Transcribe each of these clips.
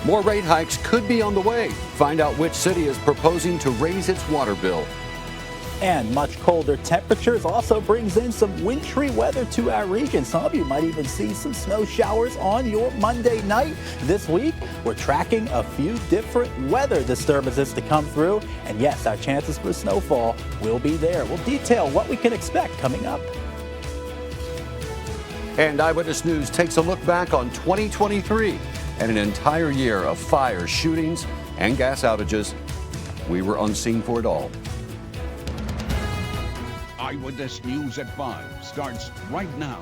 More rate hikes could be on the way. Find out which city is proposing to raise its water bill. And much colder temperatures also brings in some wintry weather to our region. Some of you might even see some snow showers on your Monday night. This week, we're tracking a few different weather disturbances to come through. And yes, our chances for snowfall will be there. We'll detail what we can expect coming up. And Eyewitness News takes a look back on 2023 and an entire year of fires, shootings, and gas outages. We were unseen for it all. Eyewitness News at 5 starts right now.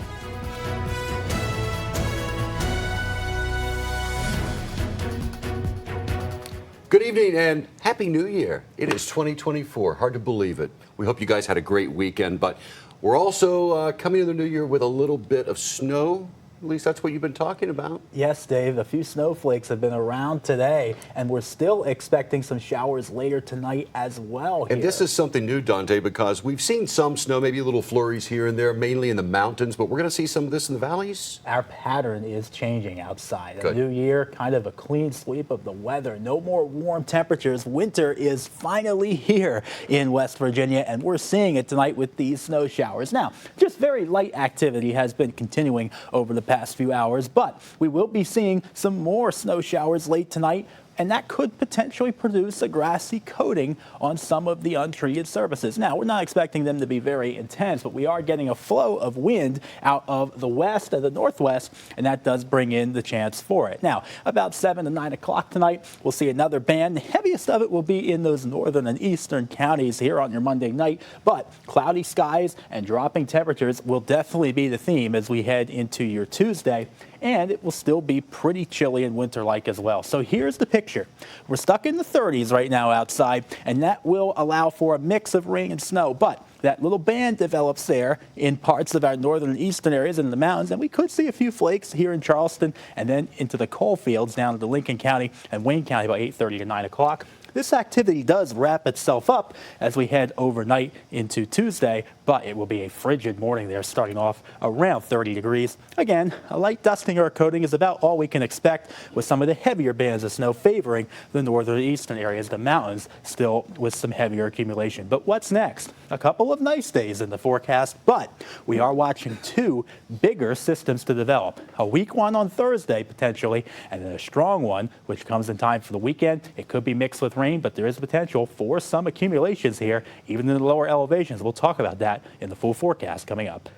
Good evening and Happy New Year. It is 2024. Hard to believe it. We hope you guys had a great weekend, but we're also coming to the new year with a little bit of snow. At least that's what you've been talking about. Yes, Dave. A few snowflakes have been around today, and we're still expecting some showers later tonight as well. And this is something new, Dante, because we've seen some snow, maybe little flurries here and there, mainly in the mountains, but we're going to see some of this in the valleys. Our pattern is changing outside. Good. A new year, kind of a clean sweep of the weather. No more warm temperatures. Winter is finally here in West Virginia, and we're seeing it tonight with these snow showers. Now, just very light activity has been continuing over the past few hours, but we will be seeing some more snow showers late tonight, and that could potentially produce a grassy coating on some of the untreated surfaces. Now, we're not expecting them to be very intense, but we are getting a flow of wind out of the west and the northwest, and that does bring in the chance for it. Now, about 7 to 9 o'clock tonight, we'll see another band. The heaviest of it will be in those northern and eastern counties here on your Monday night, but cloudy skies and dropping temperatures will definitely be the theme as we head into your Tuesday. And it will still be pretty chilly and winter-like as well. So here's the picture. We're stuck in the 30s right now outside, and that will allow for a mix of rain and snow. But that little band develops there in parts of our northern and eastern areas and the mountains, and we could see a few flakes here in Charleston and then into the coal fields down to Lincoln County and Wayne County by 8:30 to 9 o'clock. This activity does wrap itself up as we head overnight into Tuesday, but it will be a frigid morning there, starting off around 30 degrees. Again, a light dusting or coating is about all we can expect, with some of the heavier bands of snow favoring the northern and eastern areas, the mountains still with some heavier accumulation. But what's next? A couple of nice days in the forecast, but we are watching two bigger systems to develop. A weak one on Thursday, potentially, and then a strong one, which comes in time for the weekend. It could be mixed with rain, but there is potential for some accumulations here, even in the lower elevations. We'll talk about that in the full forecast coming up.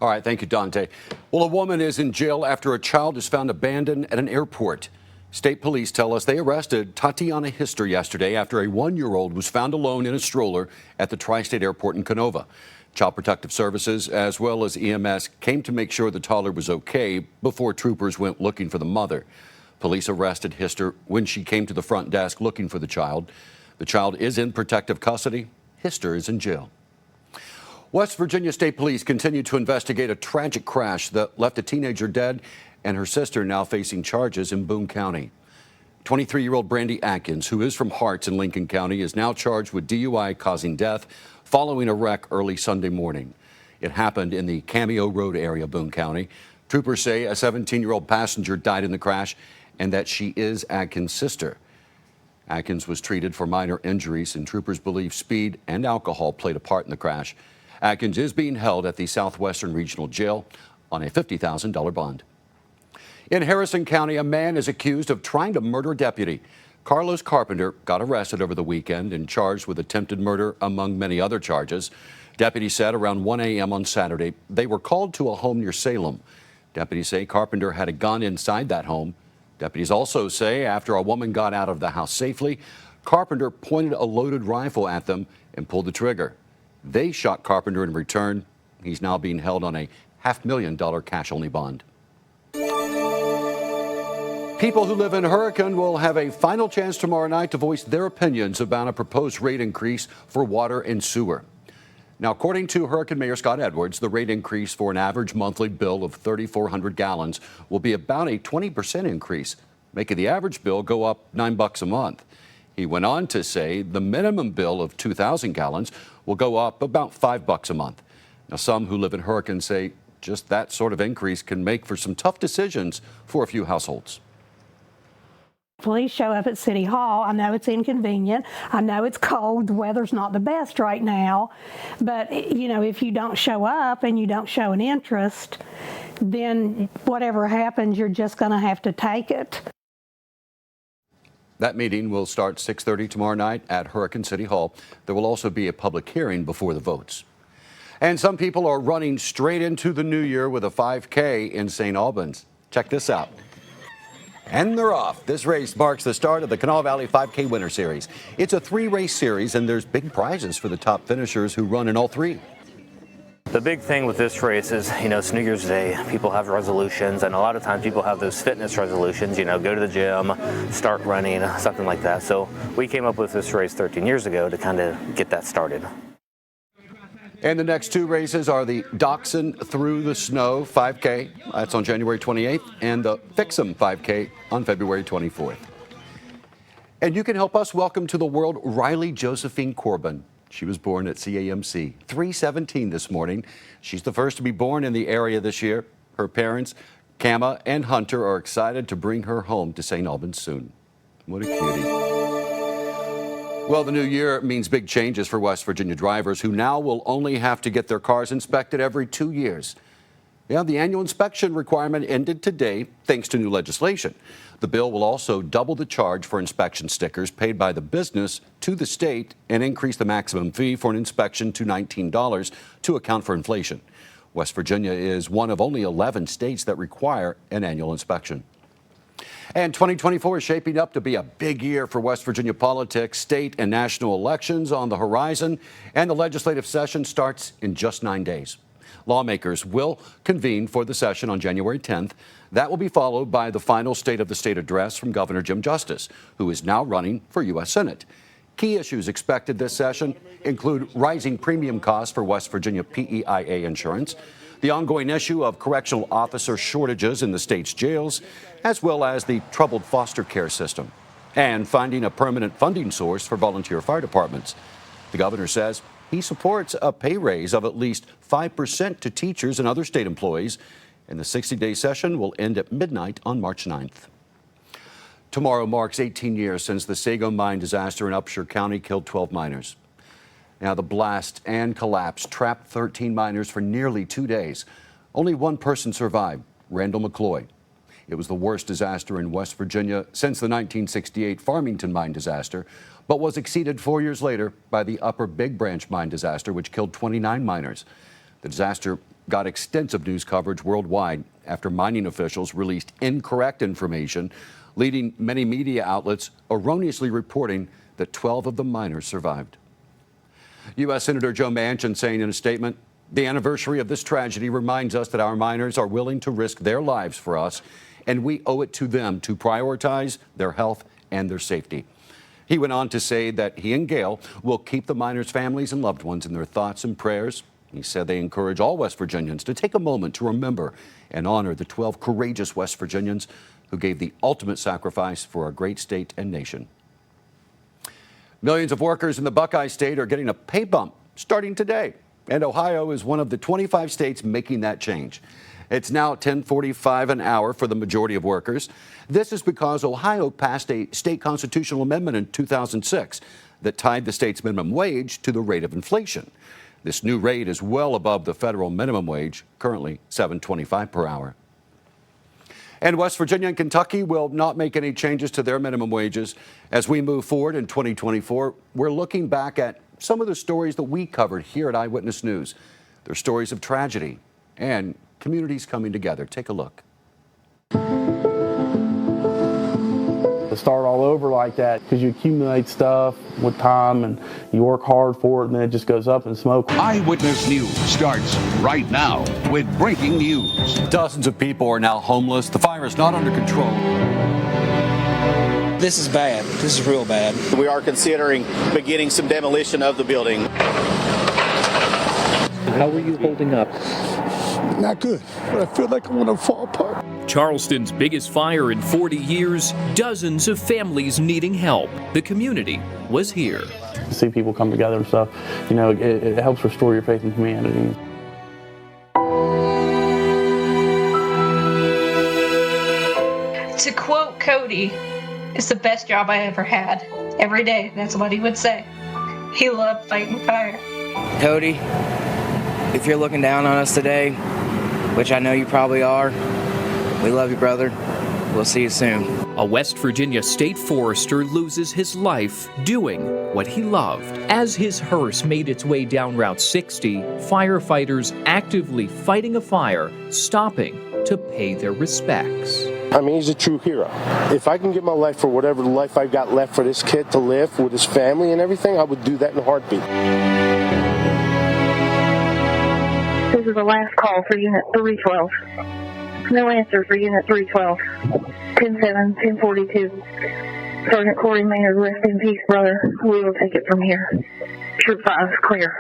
All right, thank you, Dante. Well, a woman is in jail after a child is found abandoned at an airport. State police tell us they arrested Tatiana Hister yesterday after a 1-year-old was found alone in a stroller at the Tri-State Airport in Canova. Child Protective Services, as well as EMS, came to make sure the toddler was okay before troopers went looking for the mother. Police arrested Hister when she came to the front desk looking for the child. The child is in protective custody. Hister is in jail. West Virginia State Police continue to investigate a tragic crash that left a teenager dead and her sister now facing charges in Boone County. 23-year-old Brandy Atkins, who is from Harts in Lincoln County, is now charged with DUI causing death following a wreck early Sunday morning. It happened in the Cameo Road area, Boone County. Troopers say a 17-year-old passenger died in the crash and that she is Atkins' sister. Atkins was treated for minor injuries, and troopers believe speed and alcohol played a part in the crash. Atkins is being held at the Southwestern Regional Jail on a $50,000 bond. In Harrison County, a man is accused of trying to murder a deputy. Carlos Carpenter got arrested over the weekend and charged with attempted murder, among many other charges. Deputies said around 1 a.m. on Saturday, they were called to a home near Salem. Deputies say Carpenter had a gun inside that home. Deputies also say after a woman got out of the house safely, Carpenter pointed a loaded rifle at them and pulled the trigger. They shot Carpenter in return. He's now being held on a $500,000 cash-only bond. People who live in Hurricane will have a final chance tomorrow night to voice their opinions about a proposed rate increase for water and sewer. Now, according to Hurricane Mayor Scott Edwards, the rate increase for an average monthly bill of 3,400 gallons will be about a 20% increase, making the average bill go up $9 a month. He went on to say the minimum bill of 2,000 gallons will go up about $5 a month. Now, some who live in Hurricane say just that sort of increase can make for some tough decisions for a few households. Please show up at City Hall. I know it's inconvenient. I know it's cold. The weather's not the best right now. But, you know, if you don't show up and you don't show an interest, then whatever happens, you're just going to have to take it. That meeting will start 6:30 tomorrow night at Hurricane City Hall. There will also be a public hearing before the votes. And some people are running straight into the new year with a 5K in St. Albans. Check this out. And they're off. This race marks the start of the Kanawha Valley 5K Winter Series. It's a 3-race series, and there's big prizes for the top finishers who run in all 3. The big thing with this race is, you know, it's New Year's Day. People have resolutions, and a lot of times people have those fitness resolutions, you know, go to the gym, start running, something like that. So we came up with this race 13 years ago to kind of get that started. And the next 2 races are the Dachshund Through the Snow 5K. That's on January 28th, and the Fix 'em 5K on February 24th. And you can help us welcome to the world Riley Josephine Corbin. She was born at CAMC 317 this morning. She's the first to be born in the area this year. Her parents, Kama and Hunter, are excited to bring her home to St. Albans soon. What a cutie. Well, the new year means big changes for West Virginia drivers who now will only have to get their cars inspected every 2 years. Yeah, the annual inspection requirement ended today thanks to new legislation. The bill will also double the charge for inspection stickers paid by the business to the state and increase the maximum fee for an inspection to $19 to account for inflation. West Virginia is one of only 11 states that require an annual inspection. And 2024 is shaping up to be a big year for West Virginia politics. State and national elections on the horizon, and the legislative session starts in just 9 days. Lawmakers will convene for the session on January 10th. That will be followed by the final State of the State address from Governor Jim Justice, who is now running for U.S. Senate. Key issues expected this session include rising premium costs for West Virginia PEIA insurance, the ongoing issue of correctional officer shortages in the state's jails, as well as the troubled foster care system, and finding a permanent funding source for volunteer fire departments. The governor says he supports a pay raise of at least 5% to teachers and other state employees, and the 60-day session will end at midnight on March 9th. Tomorrow marks 18 years since the Sago mine disaster in Upshur County killed 12 miners. Now, the blast and collapse trapped 13 miners for nearly 2 days. Only one person survived, Randall McCloy. It was the worst disaster in West Virginia since the 1968 Farmington mine disaster, but was exceeded 4 years later by the Upper Big Branch mine disaster, which killed 29 miners. The disaster got extensive news coverage worldwide after mining officials released incorrect information, leading many media outlets erroneously reporting that 12 of the miners survived. U.S. Senator Joe Manchin saying in a statement, "The anniversary of this tragedy reminds us that our miners are willing to risk their lives for us, and we owe it to them to prioritize their health and their safety." He went on to say that he and Gail will keep the miners' families and loved ones in their thoughts and prayers. He said they encourage all West Virginians to take a moment to remember and honor the 12 courageous West Virginians who gave the ultimate sacrifice for our great state and nation. Millions of workers in the Buckeye State are getting a pay bump starting today, and Ohio is one of the 25 states making that change. It's now $10.45 an hour for the majority of workers. This is because Ohio passed a state constitutional amendment in 2006 that tied the state's minimum wage to the rate of inflation. This new rate is well above the federal minimum wage, currently $7.25 per hour. And West Virginia and Kentucky will not make any changes to their minimum wages. As we move forward in 2024, we're looking back at some of the stories that we covered here at Eyewitness News. They're stories of tragedy and communities coming together. Take a look. To start all over like that, because you accumulate stuff with time and you work hard for it, and then it just goes up in smoke. Eyewitness News starts right now with breaking news. Dozens of people are now homeless. The fire is not under control. This is bad. This is real bad. We are considering beginning some demolition of the building. How are you holding up? Not good. I feel like I'm going to fall apart. Charleston's biggest fire in 40 years, dozens of families needing help. The community was here. To see people come together and stuff, you know, it helps restore your faith in humanity. To quote Cody, It's the best job I ever had. Every day, that's what he would say. He loved fighting fire. Cody, if you're looking down on us today, which I know you probably are, we love you, brother. We'll see you soon. A West Virginia state forester loses his life doing what he loved. As his hearse made its way down Route 60, firefighters actively fighting a fire, stopping to pay their respects. I mean, he's a true hero. If I can give my life for whatever life I've got left for this kid to live with his family and everything, I would do that in a heartbeat. This is the last call for Unit 312. No answer for Unit 312. 10-7, 1042. Sergeant Corey Maynard, rest in peace, brother. We will take it from here. Troop 5 is clear.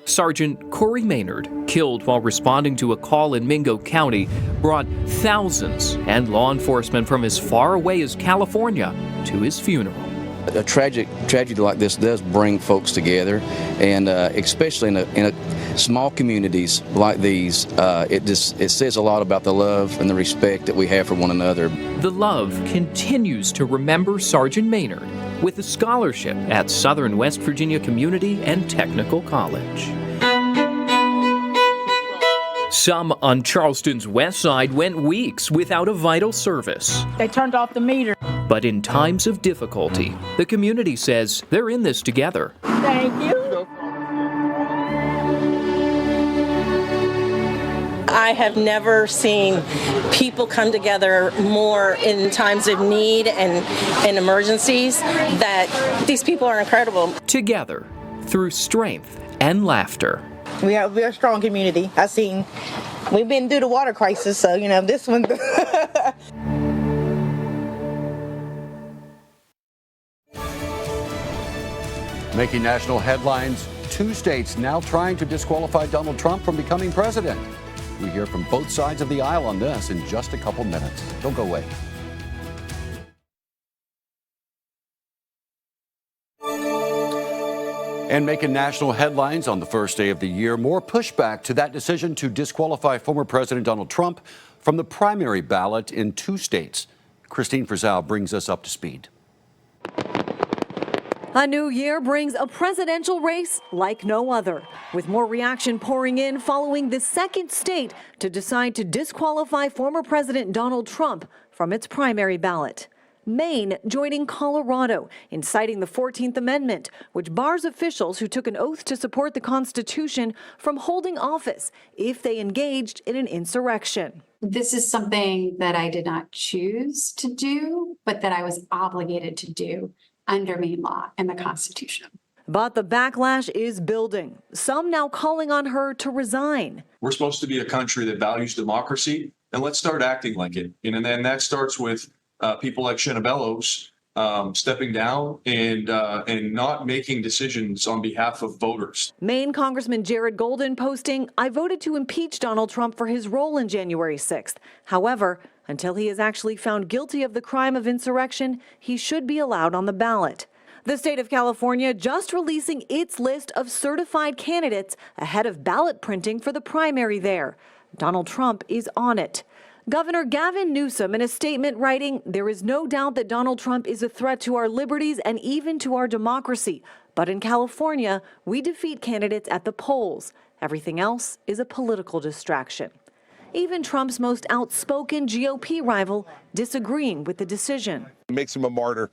Sergeant Corey Maynard, killed while responding to a call in Mingo County, brought thousands and law enforcement from as far away as California to his funeral. A tragedy like this does bring folks together, and especially in small communities like these, it says a lot about the love and the respect that we have for one another. The Love continues to remember Sergeant Maynard with a scholarship at Southern West Virginia Community and Technical College. Some on Charleston's west side went weeks without a vital service. They turned off the meter. But in times of difficulty, the community says they're in this together. Thank you. I have never seen people come together more in times of need and emergencies. That these people are incredible. Together, through strength and laughter. We're a strong community. We've been through the water crisis, so this one. Making national headlines, 2 states now trying to disqualify Donald Trump from becoming president. We hear from both sides of the aisle on this in just a couple minutes. Don't go away. And making national headlines on the first day of the year, more pushback to that decision to disqualify former President Donald Trump from the primary ballot in 2 states. Christine Frizzell brings us up to speed. A new year brings a presidential race like no other, with more reaction pouring in following the second state to decide to disqualify former President Donald Trump from its primary ballot. Maine joining Colorado in citing the 14th Amendment, which bars officials who took an oath to support the Constitution from holding office if they engaged in an insurrection. This is something that I did not choose to do, but that I was obligated to do under Maine law and the Constitution. But the backlash is building, some now calling on her to resign. We're supposed to be a country that values democracy, and let's start acting like it. And then that starts with people like Shenna Bellows stepping down and not making decisions on behalf of voters. Maine Congressman Jared Golden posting, "I voted to impeach Donald Trump for his role in January 6th. However, until he is actually found guilty of the crime of insurrection, he should be allowed on the ballot." The state of California just releasing its list of certified candidates ahead of ballot printing for the primary there. Donald Trump is on it. Governor Gavin Newsom in a statement writing, "There is no doubt that Donald Trump is a threat to our liberties and even to our democracy. But in California, we defeat candidates at the polls. Everything else is a political distraction." Even Trump's most outspoken GOP rival disagreeing with the decision. It makes him a martyr.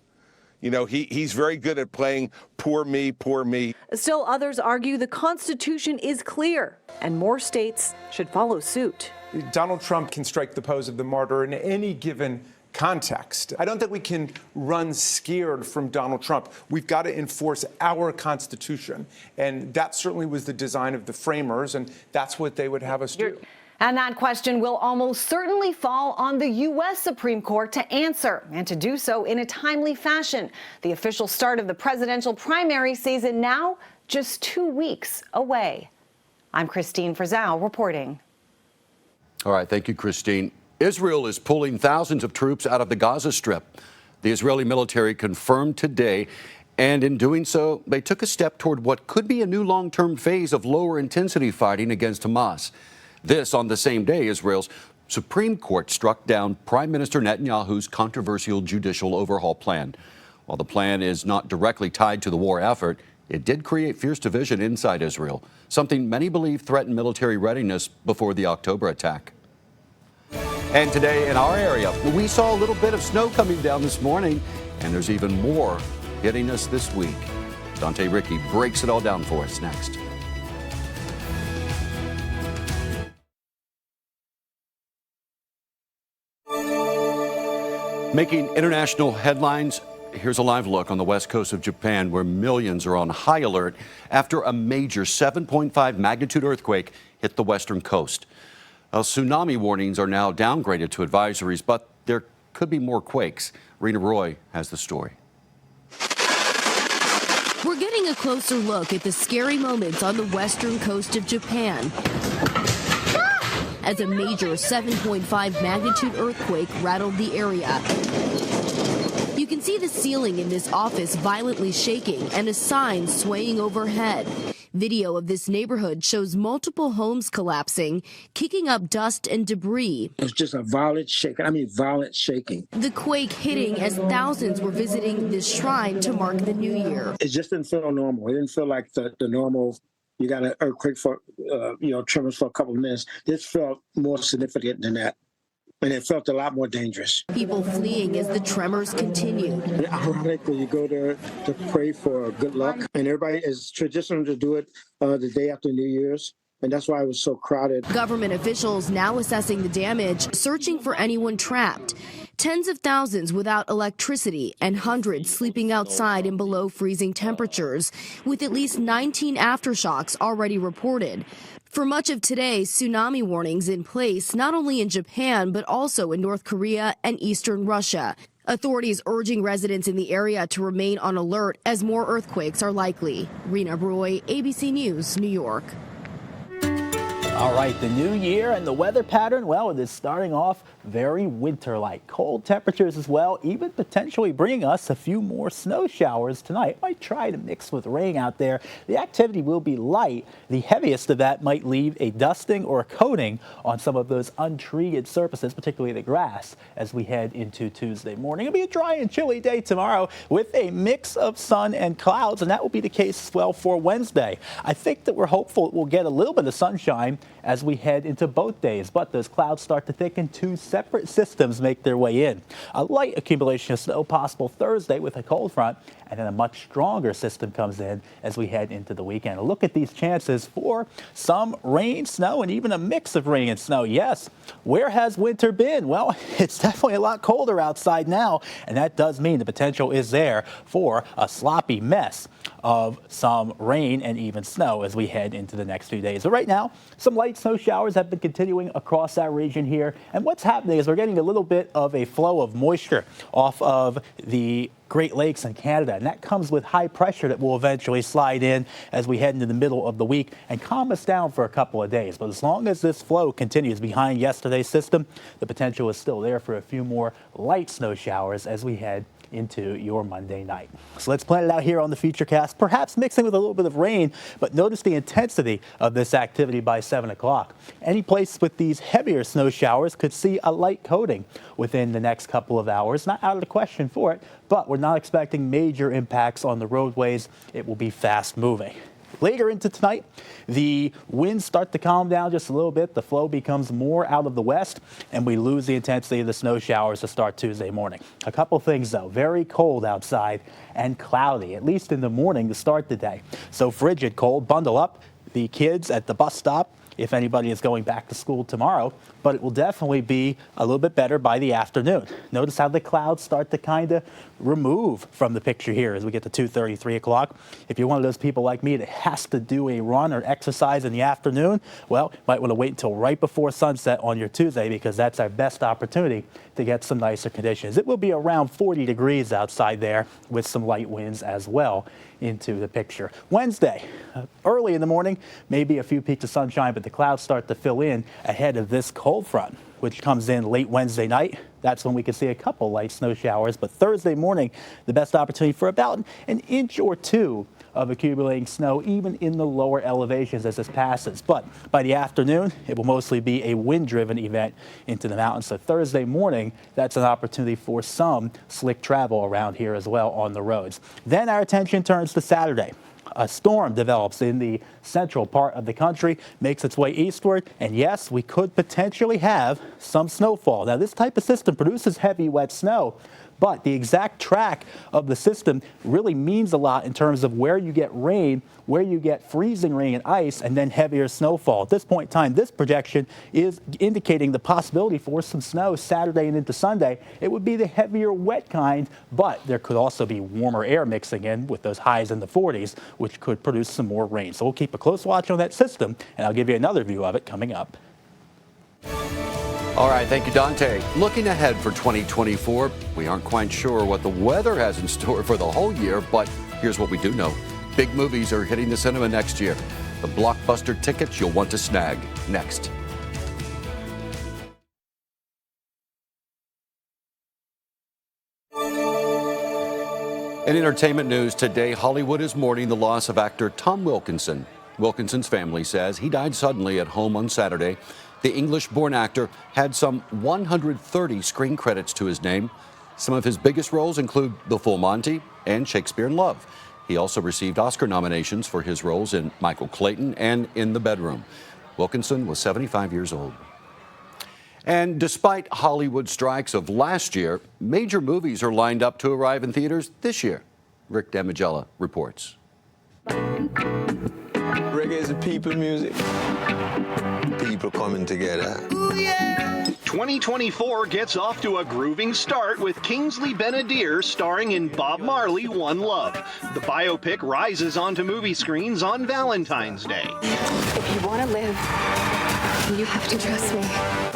You know, he's very good at playing poor me, poor me. Still, others argue the Constitution is clear and more states should follow suit. Donald Trump can strike the pose of the martyr in any given context. I don't think we can run scared from Donald Trump. We've got to enforce our Constitution. And that certainly was the design of the framers, and that's what they would have us do. And that question will almost certainly fall on the U.S. Supreme Court to answer, and to do so in a timely fashion. The official start of the presidential primary season now just 2 weeks away. I'm Christine Frizzell reporting. All right, thank you, Christine. Israel is pulling thousands of troops out of the Gaza Strip. The Israeli military confirmed today, and in doing so, they took a step toward what could be a new long-term phase of lower intensity fighting against Hamas. This on the same day Israel's Supreme Court struck down Prime Minister Netanyahu's controversial judicial overhaul plan. While the plan is not directly tied to the war effort, it did create fierce division inside Israel, something many believe threatened military readiness before the October attack. And today in our area, we saw a little bit of snow coming down this morning, and there's even more hitting us this week. Dante Ricky breaks it all down for us next. Making international headlines, here's a live look on the west coast of Japan, where millions are on high alert after a major 7.5 magnitude earthquake hit the western coast. Tsunami warnings are now downgraded to advisories, but there could be more quakes. Rena Roy has the story. We're getting a closer look at the scary moments on the western coast of Japan as a major 7.5 magnitude earthquake rattled the area. You can see the ceiling in this office violently shaking and a sign swaying overhead. Video of this neighborhood shows multiple homes collapsing, kicking up dust and debris. It's just a violent shaking, violent shaking. The quake hitting as thousands were visiting this shrine to mark the new year. It just didn't feel normal. It didn't feel like the normal, you got an earthquake for, tremors for a couple of minutes. This felt more significant than that. And it felt a lot more dangerous. People fleeing as the tremors continued. And ironically, you go there to pray for good luck, and everybody is traditional to do it the day after New Year's, and that's why it was so crowded. Government officials now assessing the damage, searching for anyone trapped. Tens of thousands without electricity and hundreds sleeping outside in below freezing temperatures, with at least 19 aftershocks already reported. For much of today, tsunami warnings in place, not only in Japan, but also in North Korea and eastern Russia. Authorities urging residents in the area to remain on alert as more earthquakes are likely. Rena Roy, ABC News, New York. All right, the new year and the weather pattern, well, it is starting off very winter-like. Cold temperatures as well, even potentially bringing us a few more snow showers tonight. Might try to mix with rain out there. The activity will be light. The heaviest of that might leave a dusting or a coating on some of those untreated surfaces, particularly the grass, as we head into Tuesday morning. It'll be a dry and chilly day tomorrow with a mix of sun and clouds, and that will be the case as well for Wednesday. I think that we're hopeful we'll get a little bit of sunshine as we head into both days, but those clouds start to thicken. Two separate systems make their way in. A light accumulation of snow possible Thursday with a cold front, and then a much stronger system comes in as we head into the weekend. A look at these chances for some rain, snow, and even a mix of rain and snow. Yes, where has winter been? Well, it's definitely a lot colder outside now, and that does mean the potential is there for a sloppy mess of some rain and even snow as we head into the next few days. But right now, some light snow showers have been continuing across our region here. And what's happening is we're getting a little bit of a flow of moisture off of the Great Lakes and Canada, and that comes with high pressure that will eventually slide in as we head into the middle of the week and calm us down for a couple of days. But as long as this flow continues behind yesterday's system, the potential is still there for a few more light snow showers as we head into your Monday night. So let's plan it out here on the Futurecast, perhaps mixing with a little bit of rain, but notice the intensity of this activity by 7 o'clock. Any place with these heavier snow showers could see a light coating within the next couple of hours. Not out of the question for it, but we're not expecting major impacts on the roadways. It will be fast moving. Later into tonight, the winds start to calm down just a little bit. The flow becomes more out of the west, and we lose the intensity of the snow showers to start Tuesday morning. A couple things, though. Very cold outside and cloudy, at least in the morning to start the day. So frigid cold. Bundle up the kids at the bus stop if anybody is going back to school tomorrow, but it will definitely be a little bit better by the afternoon. Notice how the clouds start to kind of remove from the picture here as we get to 2:30, 3 o'clock. If you're one of those people like me that has to do a run or exercise in the afternoon, well, might want to wait until right before sunset on your Tuesday, because that's our best opportunity to get some nicer conditions. It will be around 40 degrees outside there with some light winds as well into the picture. Wednesday, early in the morning, maybe a few peaks of sunshine, but the clouds start to fill in ahead of this cold front. which comes in late Wednesday night. That's when we could see a couple light snow showers. But Thursday morning, the best opportunity for about an inch or two of accumulating snow, even in the lower elevations as this passes. But by the afternoon, it will mostly be a wind-driven event into the mountains. So Thursday morning, that's an opportunity for some slick travel around here as well on the roads. Then our attention turns to Saturday. A storm develops in the central part of the country, makes its way eastward, and yes, we could potentially have some snowfall. Now, this type of system produces heavy, wet snow, but the exact track of the system really means a lot in terms of where you get rain, where you get freezing rain and ice, and then heavier snowfall. At this point in time, this projection is indicating the possibility for some snow Saturday and into Sunday. It would be the heavier, wet kind, but there could also be warmer air mixing in with those highs in the 40s, which could produce some more rain. So we'll keep a close watch on that system, and I'll give you another view of it coming up. All right, thank you, Dante. Looking ahead for 2024, we aren't quite sure what the weather has in store for the whole year, but here's what we do know. Big movies are hitting the cinema next year. The blockbuster tickets you'll want to snag. Next. In entertainment news today, Hollywood is mourning the loss of actor Tom Wilkinson. Wilkinson's family says he died suddenly at home on Saturday. The English-born actor had some 130 screen credits to his name. Some of his biggest roles include The Full Monty and Shakespeare in Love. He also received Oscar nominations for his roles in Michael Clayton and In the Bedroom. Wilkinson was 75 years old. And despite Hollywood strikes of last year, major movies are lined up to arrive in theaters this year. Rick Damigella reports. Reggae is a people music. People coming together. Ooh, yeah. 2024 gets off to a grooving start with Kingsley Ben-Adir starring in Bob Marley, One Love. The biopic rises onto movie screens on Valentine's Day. If you want to live, you have to trust me.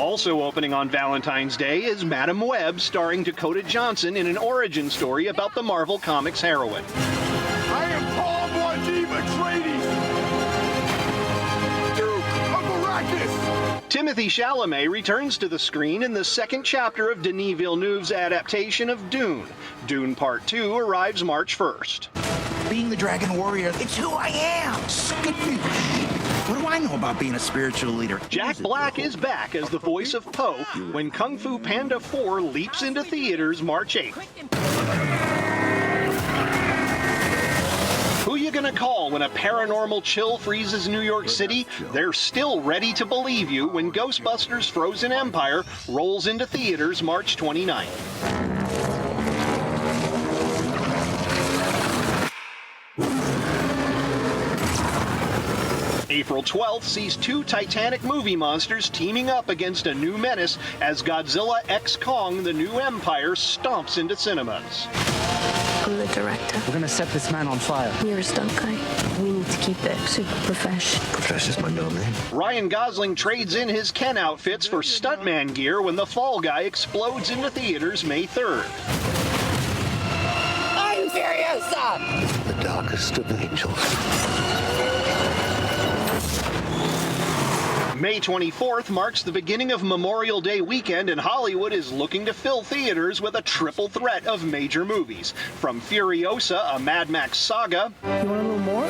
Also opening on Valentine's Day is Madam Web, starring Dakota Johnson in an origin story about the Marvel Comics heroine. I am Paul Muad'Dib Atreides, Duke of Arrakis. Timothée Chalamet returns to the screen in the second chapter of Denis Villeneuve's adaptation of Dune. Dune Part 2 arrives March 1st. Being the Dragon Warrior, it's who I am. Skadoosh. What do I know about being a spiritual leader? Jack Black is back as the voice of Poe when Kung Fu Panda 4 leaps into theaters March 8th. Who you gonna call when a paranormal chill freezes New York City? They're still ready to believe you when Ghostbusters Frozen Empire rolls into theaters March 29th. April 12th sees two Titanic movie monsters teaming up against a new menace as Godzilla x Kong: The New Empire stomps into cinemas. I'm the director. We're gonna set this man on fire. You're a stunt guy. We need to keep it super profesh. Profesh is my middle name. Ryan Gosling trades in his Ken outfits for stuntman gear when The Fall Guy explodes into theaters May 3rd. I'm Furiosa! The darkest of angels. May 24th marks the beginning of Memorial Day weekend, and Hollywood is looking to fill theaters with a triple threat of major movies. From Furiosa, a Mad Max saga, You want a little more?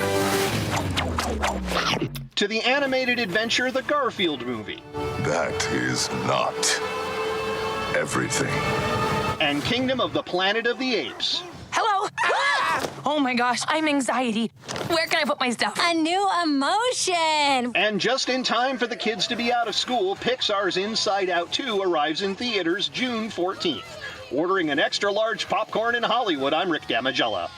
to the animated adventure The Garfield Movie. That is not everything. And Kingdom of the Planet of the Apes. Hello! Ah! Oh my gosh, I'm anxiety. Where can I put my stuff? A new emotion. And just in time for the kids to be out of school, Pixar's Inside Out 2 arrives in theaters June 14th. Ordering an extra large popcorn in Hollywood, I'm Rick Damigella.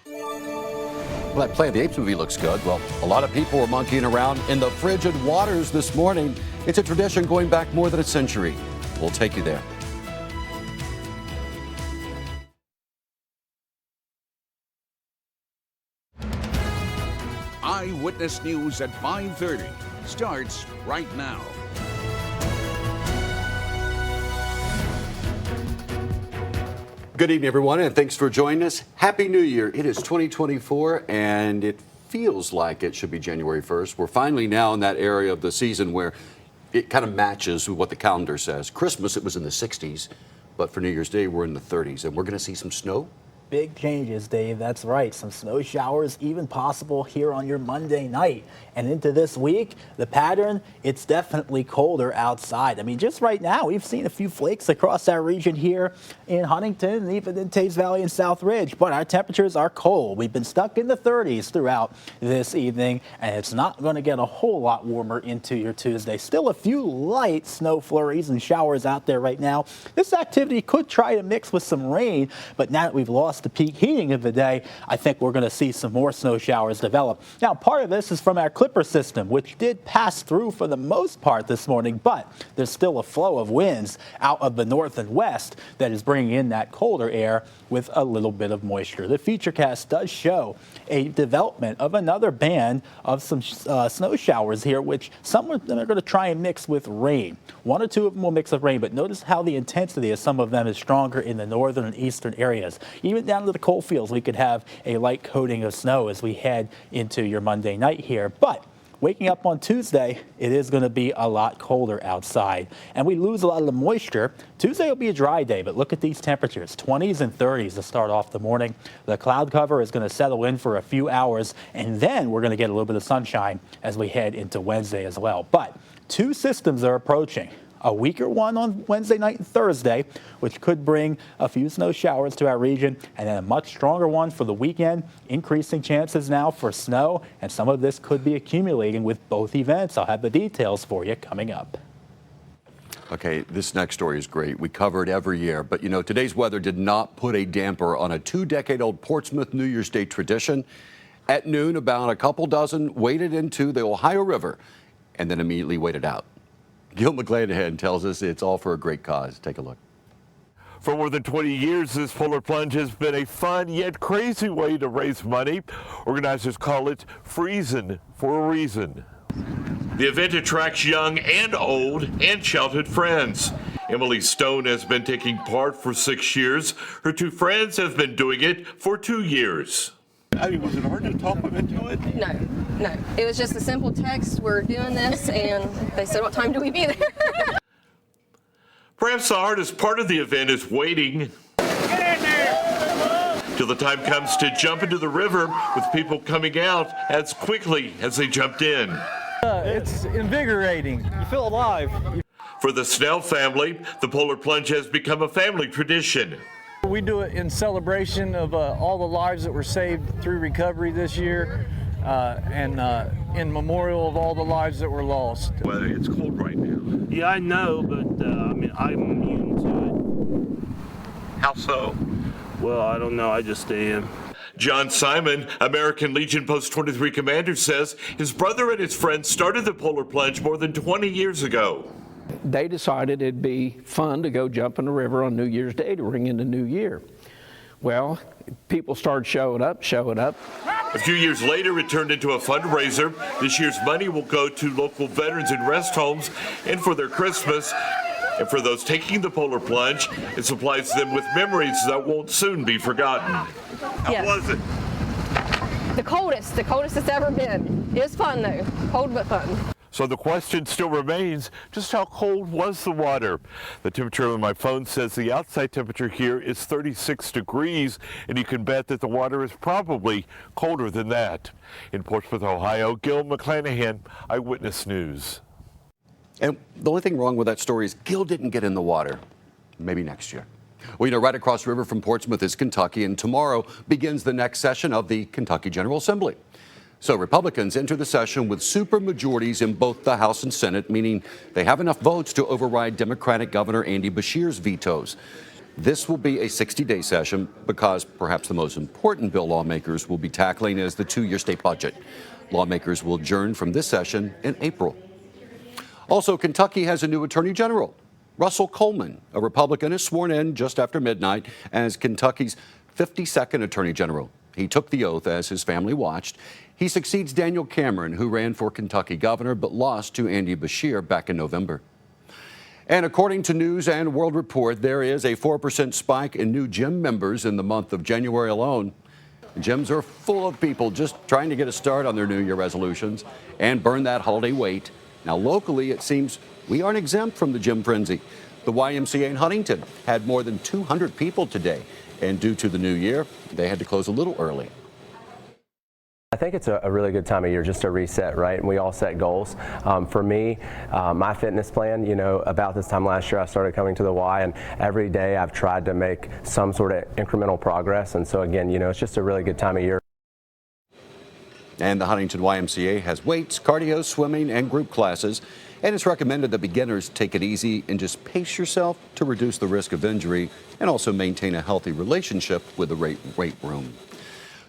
Well, that Planet of the Apes movie looks good. Well, a lot of people were monkeying around in the frigid waters this morning. It's a tradition going back more than a century. We'll take you there. Eyewitness News at 5:30 starts right now. Good evening, everyone, and thanks for joining us. Happy New Year. It is 2024, and it feels like it should be January 1st. We're finally now in that area of the season where it kind of matches with what the calendar says. Christmas, it was in the 60s, but for New Year's Day, we're in the 30s, and we're going to see some snow. Big changes, Dave. That's right. Some snow showers even possible here on your Monday night. And into this week, the pattern, it's definitely colder outside. I mean, just right now, we've seen a few flakes across our region here in Huntington and even in Taves Valley and South Ridge. But our temperatures are cold. We've been stuck in the 30s throughout this evening, and it's not going to get a whole lot warmer into your Tuesday. Still a few light snow flurries and showers out there right now. This activity could try to mix with some rain, but now that we've lost the peak heating of the day, I think we're going to see some more snow showers develop. Now, part of this is from our Clipper system, which did pass through for the most part this morning, but there's still a flow of winds out of the north and west that is bringing in that colder air with a little bit of moisture. The Futurecast does show a development of another band of some snow showers here, which some of them are going to try and mix with rain. One or two of them will mix with rain, but notice how the intensity of some of them is stronger in the northern and eastern areas. Even down to the coal fields, we could have a light coating of snow as we head into your Monday night here. But waking up on Tuesday, it is going to be a lot colder outside, and we lose a lot of the moisture. Tuesday will be a dry day, but look at these temperatures, 20s and 30s to start off the morning. The cloud cover is going to settle in for a few hours, and then we're going to get a little bit of sunshine as we head into Wednesday as well. But two systems are approaching. A weaker one on Wednesday night and Thursday, which could bring a few snow showers to our region, and then a much stronger one for the weekend, increasing chances now for snow, and some of this could be accumulating with both events. I'll have the details for you coming up. Okay, this next story is great. We cover it every year, but you know, today's weather did not put a damper on a 2-decade-old Portsmouth New Year's Day tradition. At noon, about a couple dozen waded into the Ohio River and then immediately waded out. Gil McClanahan tells us it's all for a great cause. Take a look. For more than 20 years, this polar plunge has been a fun yet crazy way to raise money. Organizers call it Freezin' for a reason. The event attracts young and old and childhood friends. Emily Stone has been taking part for 6 years. Her two friends have been doing it for 2 years. I mean, was it hard to talk them into it? No. It was just a simple text, we're doing this, and they said, what time do we be there? Perhaps the hardest part of the event is waiting till the time comes to jump into the river, with people coming out as quickly as they jumped in. It's invigorating. You feel alive. For the Snell family, the polar plunge has become a family tradition. We do it in celebration of all the lives that were saved through recovery this year, and in memorial of all the lives that were lost. Well, it's cold right now. Yeah, I know, but I mean, I'm immune to it. How so? Well, I don't know. I just am. John Simon, American Legion Post 23 commander, says his brother and his friends started the polar plunge more than 20 years ago. They decided it'd be fun to go jump in the river on New Year's Day to ring in the new year. Well, people started showing up. A few years later, it turned into a fundraiser. This year's money will go to local veterans and rest homes and for their Christmas. And for those taking the polar plunge, it supplies them with memories that won't soon be forgotten. How was it? The coldest it's ever been. It was fun though, cold but fun. So the question still remains, just how cold was the water? The temperature on my phone says the outside temperature here is 36 degrees, and you can bet that the water is probably colder than that. In Portsmouth, Ohio, Gil McClanahan, Eyewitness News. And the only thing wrong with that story is Gil didn't get in the water. Maybe next year. Well, you know, right across the river from Portsmouth is Kentucky, and tomorrow begins the next session of the Kentucky General Assembly. So Republicans enter the session with supermajorities in both the House and Senate, meaning they have enough votes to override Democratic Governor Andy Beshear's vetoes. This will be a 60-day session because perhaps the most important bill lawmakers will be tackling is the 2-year state budget. Lawmakers will adjourn from this session in April. Also, Kentucky has a new attorney general. Russell Coleman, a Republican, is sworn in just after midnight as Kentucky's 52nd attorney general. He took the oath as his family watched. He succeeds Daniel Cameron, who ran for Kentucky governor but lost to Andy Beshear back in November. And according to News and World Report, there is a 4% spike in new gym members in the month of January alone. Gyms are full of people just trying to get a start on their New Year resolutions and burn that holiday weight. Now, locally, it seems we aren't exempt from the gym frenzy. The YMCA in Huntington had more than 200 people today, and due to the new year, they had to close a little early. I think it's a really good time of year just to reset, right? And we all set goals. For me, my fitness plan, about this time last year, I started coming to the Y, and every day I've tried to make some sort of incremental progress. And so again, it's just a really good time of year. And the Huntington YMCA has weights, cardio, swimming, and group classes. And it's recommended that beginners take it easy and just pace yourself to reduce the risk of injury and also maintain a healthy relationship with the weight room.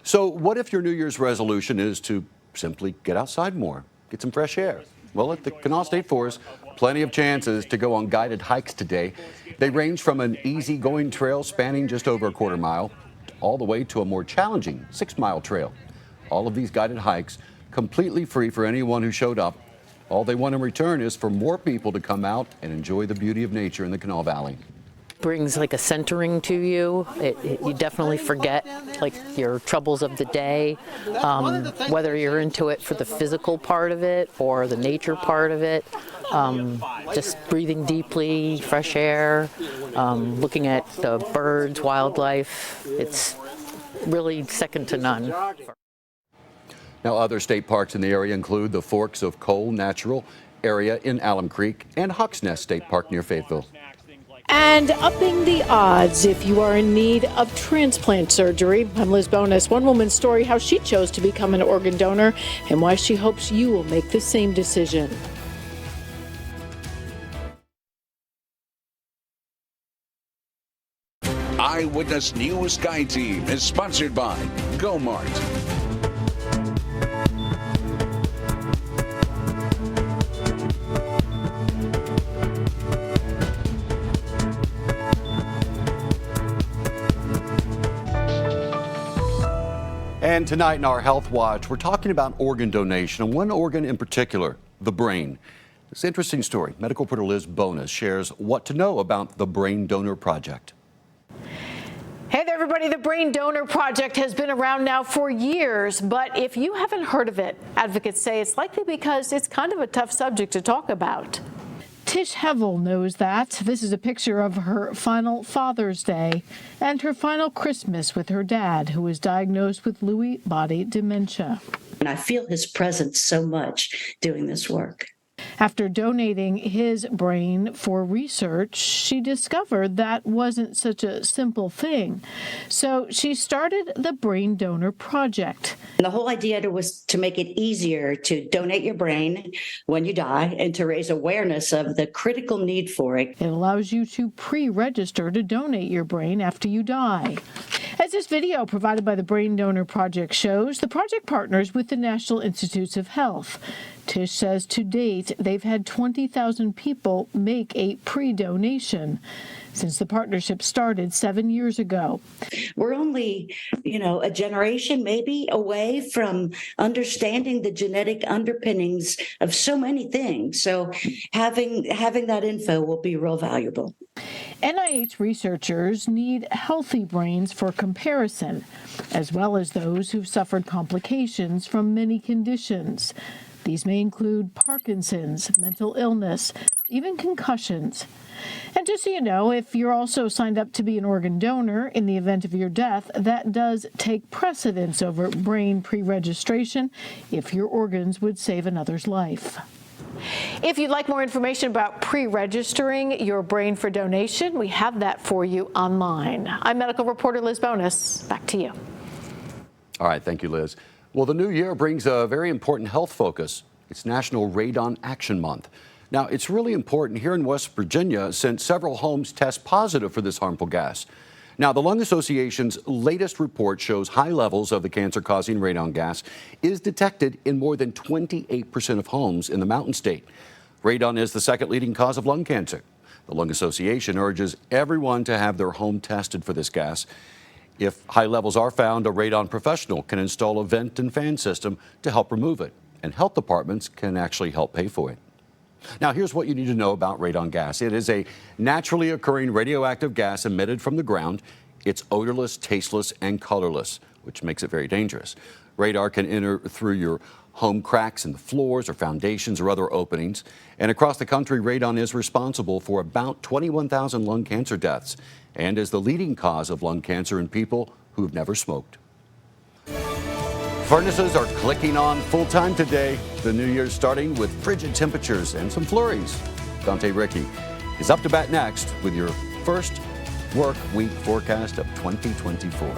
So what if your New Year's resolution is to simply get outside more, get some fresh air? Well, at the Kanawha State Forest, plenty of chances to go on guided hikes today. They range from an easy-going trail spanning just over a quarter mile all the way to a more challenging 6-mile trail. All of these guided hikes completely free for anyone who showed up. All they want in return is for more people to come out and enjoy the beauty of nature in the Kanawha Valley. Brings like a centering to you. You definitely forget like your troubles of the day, whether you're into it for the physical part of it or the nature part of it. Just breathing deeply, fresh air, looking at the birds, wildlife. It's really second to none. Now, other state parks in the area include the Forks of Cole Natural Area in Alum Creek and Huck's Nest State Park near Fayetteville. And upping the odds if you are in need of transplant surgery. I'm Liz Bonus. One woman's story, how she chose to become an organ donor and why she hopes you will make the same decision. Eyewitness News Sky Team is sponsored by Go-Mart. And tonight in our Health Watch, we're talking about organ donation, and one organ in particular, the brain. This interesting story. Medical reporter Liz Bonus shares what to know about the Brain Donor Project. Hey there, everybody. The Brain Donor Project has been around now for years, but if you haven't heard of it, advocates say it's likely because it's kind of a tough subject to talk about. Tish Hevel knows that. This is a picture of her final Father's Day and her final Christmas with her dad, who was diagnosed with Lewy body dementia. And I feel his presence so much doing this work. After donating his brain for research, she discovered that wasn't such a simple thing. So she started the Brain Donor Project. And the whole idea was to make it easier to donate your brain when you die and to raise awareness of the critical need for it. It allows you to pre-register to donate your brain after you die. As this video provided by the Brain Donor Project shows, the project partners with the National Institutes of Health. Tish says to date, they've had 20,000 people make a pre-donation since the partnership started 7 years ago. We're only, a generation maybe away from understanding the genetic underpinnings of so many things. So having that info will be real valuable. NIH researchers need healthy brains for comparison, as well as those who've suffered complications from many conditions. These may include Parkinson's, mental illness, even concussions. And just so you know, if you're also signed up to be an organ donor in the event of your death, that does take precedence over brain pre-registration if your organs would save another's life. If you'd like more information about pre-registering your brain for donation, we have that for you online. I'm medical reporter Liz Bonus. Back to you. All right, thank you, Liz. Well, the new year brings a very important health focus. It's National Radon Action Month. Now, it's really important here in West Virginia since several homes test positive for this harmful gas. Now, the Lung Association's latest report shows high levels of the cancer-causing radon gas is detected in more than 28% of homes in the Mountain State. Radon is the second leading cause of lung cancer. The Lung Association urges everyone to have their home tested for this gas. If high levels are found, a radon professional can install a vent and fan system to help remove it, and health departments can actually help pay for it. Now, here's what you need to know about radon gas. It is a naturally occurring radioactive gas emitted from the ground. It's odorless, tasteless, and colorless, which makes it very dangerous. Radon can enter through your home cracks in the floors or foundations or other openings. And across the country, radon is responsible for about 21,000 lung cancer deaths and is the leading cause of lung cancer in people who've never smoked. Furnaces are clicking on full-time today. The new year's starting with frigid temperatures and some flurries. Dante Ricky is up to bat next with your first work week forecast of 2024.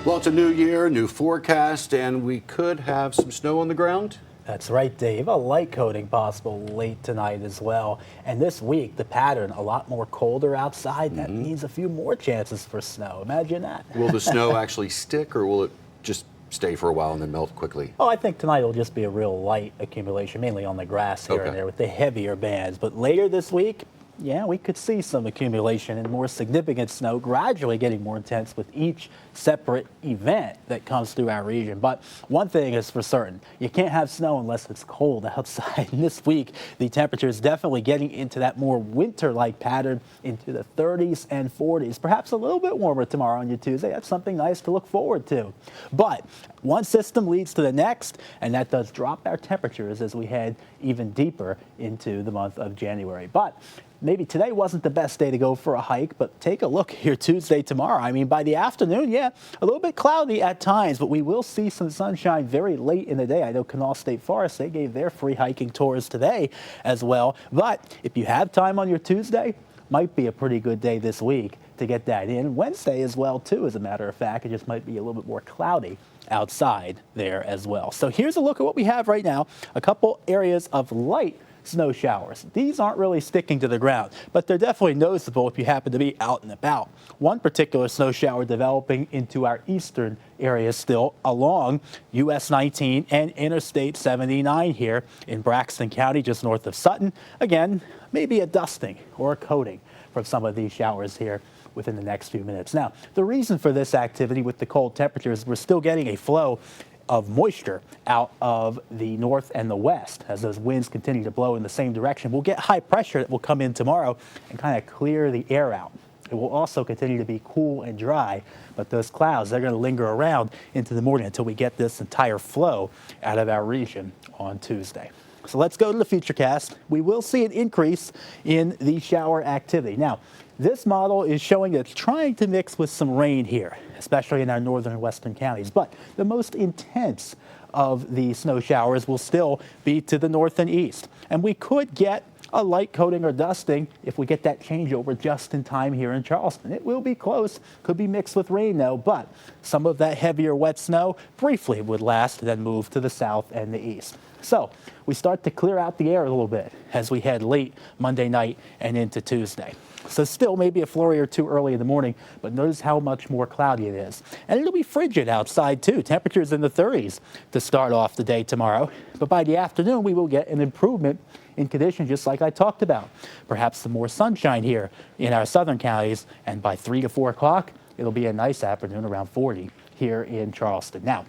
Well, it's a new year, new forecast, and we could have some snow on the ground. That's right, Dave. A light coating possible late tonight as well. And this week, the pattern a lot more colder outside. That means a few more chances for snow. Imagine that. Will the snow actually stick, or will it just stay for a while and then melt quickly? Oh, I think tonight will just be a real light accumulation, mainly on the grass here and there with the heavier bands. But later this week, yeah, we could see some accumulation and more significant snow gradually getting more intense with each separate event that comes through our region. But one thing is for certain, you can't have snow unless it's cold outside. And this week, the temperature is definitely getting into that more winter-like pattern into the 30s and 40s. Perhaps a little bit warmer tomorrow on your Tuesday. That's something nice to look forward to. But one system leads to the next, and that does drop our temperatures as we head even deeper into the month of January. But maybe today wasn't the best day to go for a hike, but take a look here Tuesday, tomorrow. I mean, by the afternoon, yeah, a little bit cloudy at times, but we will see some sunshine very late in the day. I know Kanawha State Forest, they gave their free hiking tours today as well. But if you have time on your Tuesday, might be a pretty good day this week to get that in. Wednesday as well, too, as a matter of fact. It just might be a little bit more cloudy outside there as well. So here's a look at what we have right now. A couple areas of light snow showers. These aren't really sticking to the ground, but they're definitely noticeable if you happen to be out and about. One particular snow shower developing into our eastern area still along US 19 and Interstate 79 here in Braxton County, just north of Sutton. Again, maybe a dusting or a coating from some of these showers here within the next few minutes. Now, the reason for this activity with the cold temperatures, we're still getting a flow of moisture out of the north and the west. As those winds continue to blow in the same direction, we'll get high pressure that will come in tomorrow and kind of clear the air out. It will also continue to be cool and dry, but those clouds, they're going to linger around into the morning until we get this entire flow out of our region on Tuesday. So let's go to the Futurecast. We will see an increase in the shower activity. Now, this model is showing that it's trying to mix with some rain here, especially in our northern and western counties. But the most intense of the snow showers will still be to the north and east. And we could get a light coating or dusting if we get that changeover just in time here in Charleston. It will be close, could be mixed with rain though, but some of that heavier wet snow briefly would last, then move to the south and the east. So we start to clear out the air a little bit as we head late Monday night and into Tuesday. So still maybe a flurry or two early in the morning, but notice how much more cloudy it is. And it'll be frigid outside too. Temperatures in the 30s to start off the day tomorrow. But by the afternoon, we will get an improvement in conditions just like I talked about. Perhaps some more sunshine here in our southern counties. And by 3 to 4 o'clock, it'll be a nice afternoon around 40 here in Charleston. Now,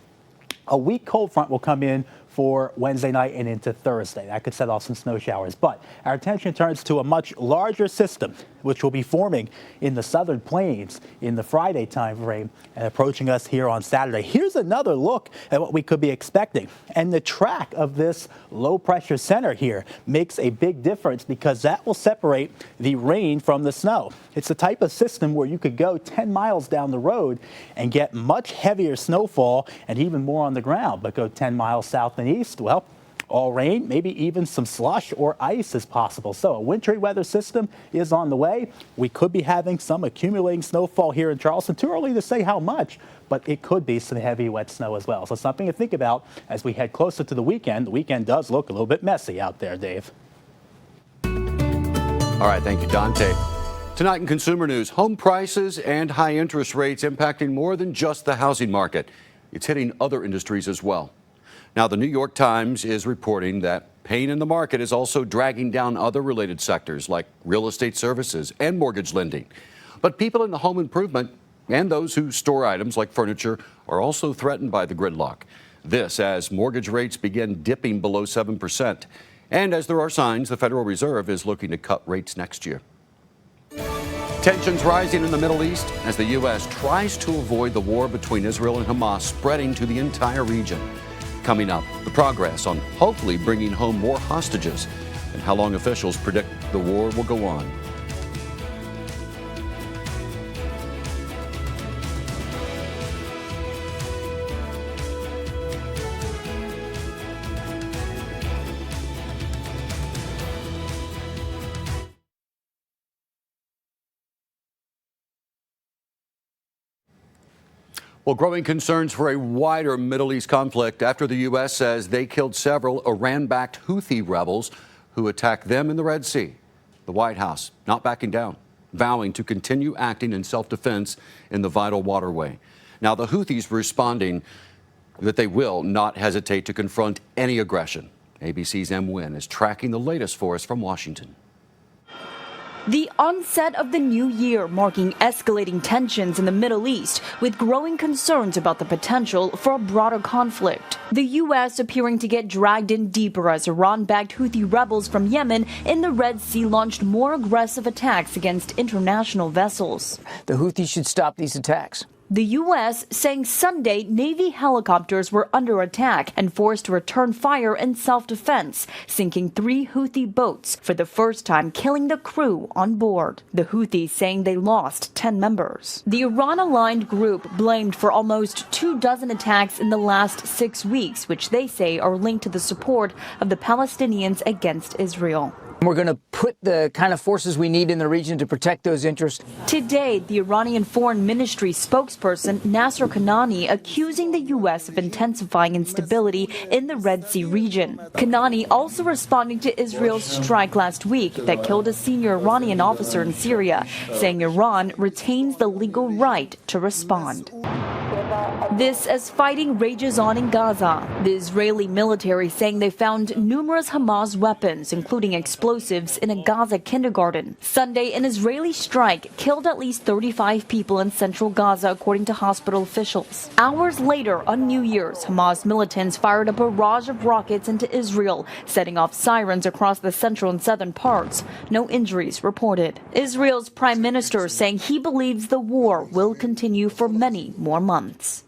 a weak cold front will come in for Wednesday night and into Thursday. That could set off some snow showers. But our attention turns to a much larger system, which will be forming in the southern plains in the Friday time frame and approaching us here on Saturday. Here's another look at what we could be expecting. And the track of this low pressure center here makes a big difference because that will separate the rain from the snow. It's the type of system where you could go 10 miles down the road and get much heavier snowfall and even more on the ground, but go 10 miles south and east, well, all rain, maybe even some slush or ice is possible. So a wintry weather system is on the way. We could be having some accumulating snowfall here in Charleston. Too early to say how much, but it could be some heavy wet snow as well. So something to think about as we head closer to the weekend. The weekend does look a little bit messy out there, Dave. All right, thank you, Dante. Tonight in Consumer News, home prices and high interest rates impacting more than just the housing market. It's hitting other industries as well. Now, the New York Times is reporting that pain in the market is also dragging down other related sectors like real estate services and mortgage lending. But people in the home improvement and those who store items like furniture are also threatened by the gridlock. This as mortgage rates begin dipping below 7%. And as there are signs, the Federal Reserve is looking to cut rates next year. Tensions rising in the Middle East as the U.S. tries to avoid the war between Israel and Hamas spreading to the entire region. Coming up, the progress on hopefully bringing home more hostages and how long officials predict the war will go on. Well, growing concerns for a wider Middle East conflict after the U.S. says they killed several Iran-backed Houthi rebels who attacked them in the Red Sea. The White House not backing down, vowing to continue acting in self-defense in the vital waterway. Now, the Houthis responding that they will not hesitate to confront any aggression. ABC's Em Nguyen is tracking the latest for us from Washington. The onset of the new year marking escalating tensions in the Middle East with growing concerns about the potential for a broader conflict. The U.S. appearing to get dragged in deeper as Iran-backed Houthi rebels from Yemen in the Red Sea launched more aggressive attacks against international vessels. The Houthis should stop these attacks. The U.S. saying Sunday Navy helicopters were under attack and forced to return fire in self-defense, sinking 3 Houthi boats, for the first time killing the crew on board. The Houthis saying they lost 10 members. The Iran-aligned group blamed for almost 24 attacks in the last 6 weeks, which they say are linked to the support of the Palestinians against Israel. We're going to put the kind of forces we need in the region to protect those interests. Today, the Iranian Foreign Ministry spokesperson Nasser Kanani accusing the U.S. of intensifying instability in the Red Sea region. Kanani also responding to Israel's strike last week that killed a senior Iranian officer in Syria, saying Iran retains the legal right to respond. This as fighting rages on in Gaza. The Israeli military saying they found numerous Hamas weapons, including explosives, in a Gaza kindergarten. Sunday, an Israeli strike killed at least 35 people in central Gaza, according to hospital officials. Hours later, on New Year's, Hamas militants fired a barrage of rockets into Israel, setting off sirens across the central and southern parts. No injuries reported. Israel's prime minister saying he believes the war will continue for many more months.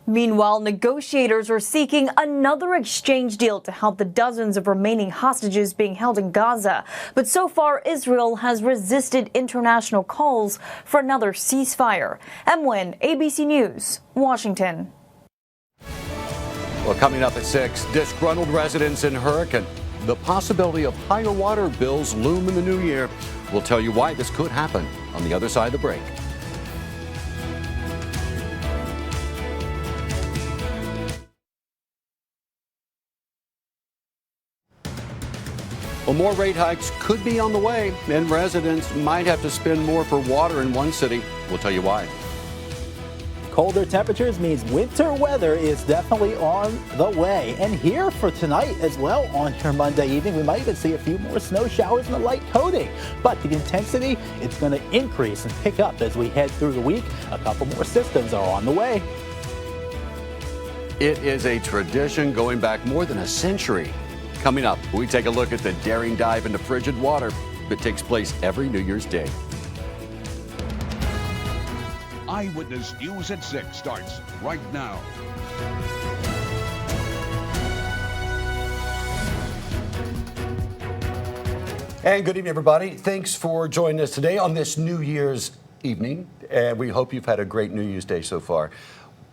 Meanwhile, negotiators are seeking another exchange deal to help the dozens of remaining hostages being held in Gaza. But so far, Israel has resisted international calls for another ceasefire. Em Nguyen, ABC News, Washington. Well, coming up at 6, disgruntled residents in Hurricane. The possibility of higher water bills loom in the new year. We'll tell you why this could happen on the other side of the break. Well, more rate hikes could be on the way, and residents might have to spend more for water in one city. We'll tell you why. Colder temperatures means winter weather is definitely on the way. And here for tonight as well on your Monday evening, we might even see a few more snow showers and a light coating. But the intensity, it's going to increase and pick up as we head through the week. A couple more systems are on the way. It is a tradition going back more than a century. Coming up, we take a look at the daring dive into frigid water that takes place every New Year's Day. Eyewitness News at 6 starts right now. And good evening, everybody. Thanks for joining us today on this New Year's evening. And we hope you've had a great New Year's Day so far.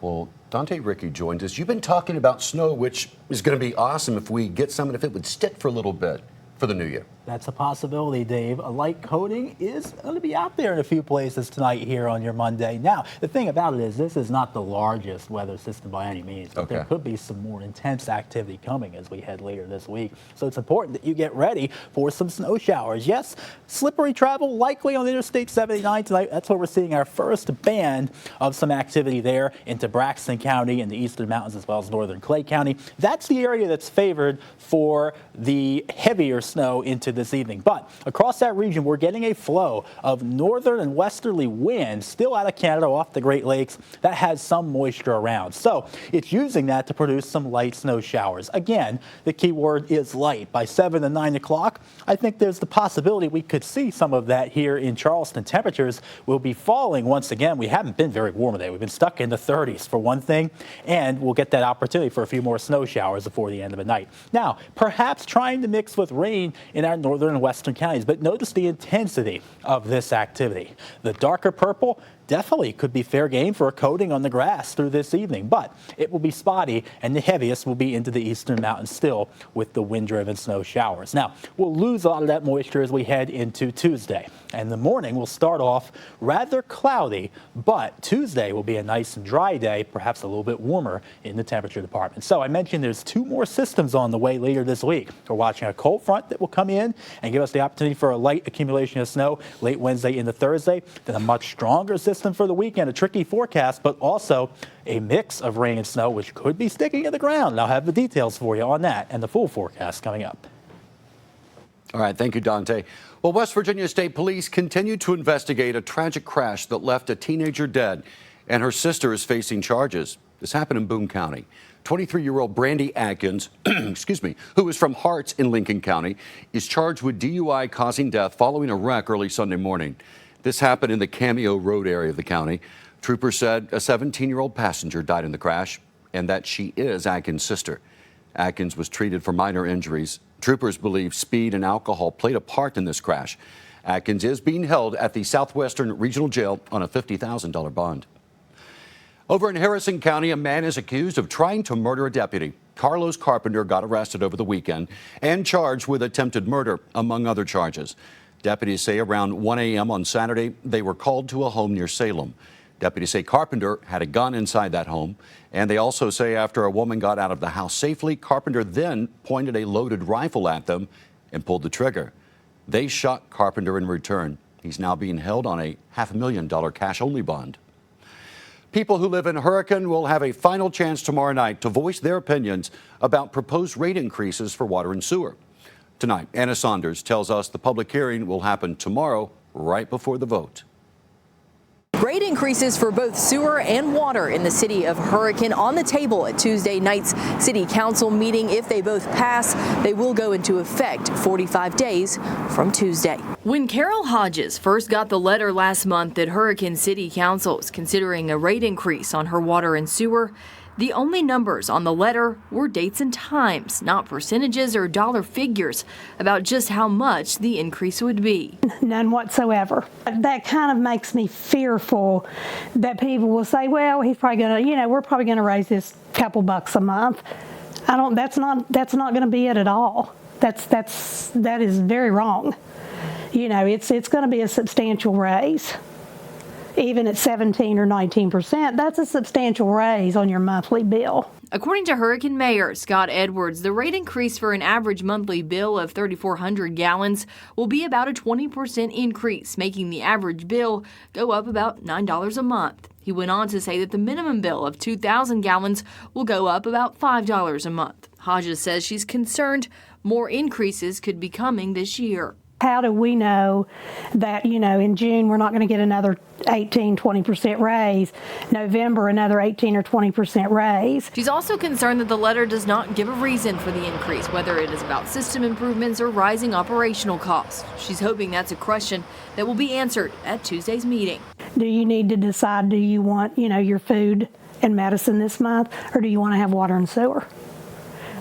Well, Dante Ricky joins us. You've been talking about snow, which is going to be awesome if we get some and if it would stick for a little bit for the new year. That's a possibility, Dave. A light coating is going to be out there in a few places tonight here on your Monday. Now, the thing about it is this is not the largest weather system by any means, but there could be some more intense activity coming as we head later this week. So it's important that you get ready for some snow showers. Yes, slippery travel likely on Interstate 79 tonight. That's where we're seeing our first band of some activity there into Braxton County and the Eastern Mountains as well as northern Clay County. That's the area that's favored for the heavier snow into this evening. But across that region, we're getting a flow of northern and westerly winds still out of Canada off the Great Lakes that has some moisture around. So it's using that to produce some light snow showers. Again, the key word is light. By 7 to 9 o'clock, I think there's the possibility we could see some of that here in Charleston. Temperatures will be falling once again. We haven't been very warm today. We've been stuck in the 30s for one thing, and we'll get that opportunity for a few more snow showers before the end of the night. Now, perhaps trying to mix with rain in our northern and western counties, but notice the intensity of this activity. The darker purple definitely could be fair game for a coating on the grass through this evening, but it will be spotty, and the heaviest will be into the eastern mountains still with the wind-driven snow showers. Now, we'll lose a lot of that moisture as we head into Tuesday, and the morning will start off rather cloudy, but Tuesday will be a nice and dry day, perhaps a little bit warmer in the temperature department. So I mentioned there's two more systems on the way later this week. We're watching a cold front that will come in and give us the opportunity for a light accumulation of snow late Wednesday into Thursday, then a much stronger system for the weekend, a tricky forecast, but also a mix of rain and snow, which could be sticking to the ground. And I'll have the details for you on that and the full forecast coming up. All right, thank you, Dante. Well, West Virginia State Police continue to investigate a tragic crash that left a teenager dead, and her sister is facing charges. This happened in Boone County. 23-year-old Brandy Atkins, who is from Harts in Lincoln County, is charged with DUI causing death following a wreck early Sunday morning. This happened in the Cameo Road area of the county. Troopers said a 17-year-old passenger died in the crash and that she is Atkins' sister. Atkins was treated for minor injuries. Troopers believe speed and alcohol played a part in this crash. Atkins is being held at the Southwestern Regional Jail on a $50,000 bond. Over in Harrison County, a man is accused of trying to murder a deputy. Carlos Carpenter got arrested over the weekend and charged with attempted murder, among other charges. Deputies say around 1 a.m. on Saturday, they were called to a home near Salem. Deputies say Carpenter had a gun inside that home, and they also say after a woman got out of the house safely, Carpenter then pointed a loaded rifle at them and pulled the trigger. They shot Carpenter in return. He's now being held on a $500,000 cash-only bond. People who live in Hurricane will have a final chance tomorrow night to voice their opinions about proposed rate increases for water and sewer. Tonight, Anna Saunders tells us the public hearing will happen tomorrow, right before the vote. Rate increases for both sewer and water in the city of Hurricane on the table at Tuesday night's city council meeting. If they both pass, they will go into effect 45 days from Tuesday. When Carol Hodges first got the letter last month that Hurricane City Council is considering a rate increase on her water and sewer, the only numbers on the letter were dates and times, not percentages or dollar figures about just how much the increase would be. None whatsoever. That kind of makes me fearful that people will say, well, he's probably going to, we're probably going to raise this couple bucks a month. That's not going to be it at all. That is very wrong. It's going to be a substantial raise. Even at 17 or 19%, that's a substantial raise on your monthly bill. According to Hurricane Mayor Scott Edwards, the rate increase for an average monthly bill of 3,400 gallons will be about a 20% increase, making the average bill go up about $9 a month. He went on to say that the minimum bill of 2,000 gallons will go up about $5 a month. Hodges says she's concerned more increases could be coming this year. How do we know that, in June we're not going to get another 18, 20% raise, November another 18 or 20% raise? She's also concerned that the letter does not give a reason for the increase, whether it is about system improvements or rising operational costs. She's hoping that's a question that will be answered at Tuesday's meeting. Do you need to decide, do you want, your food and medicine this month, or do you want to have water and sewer?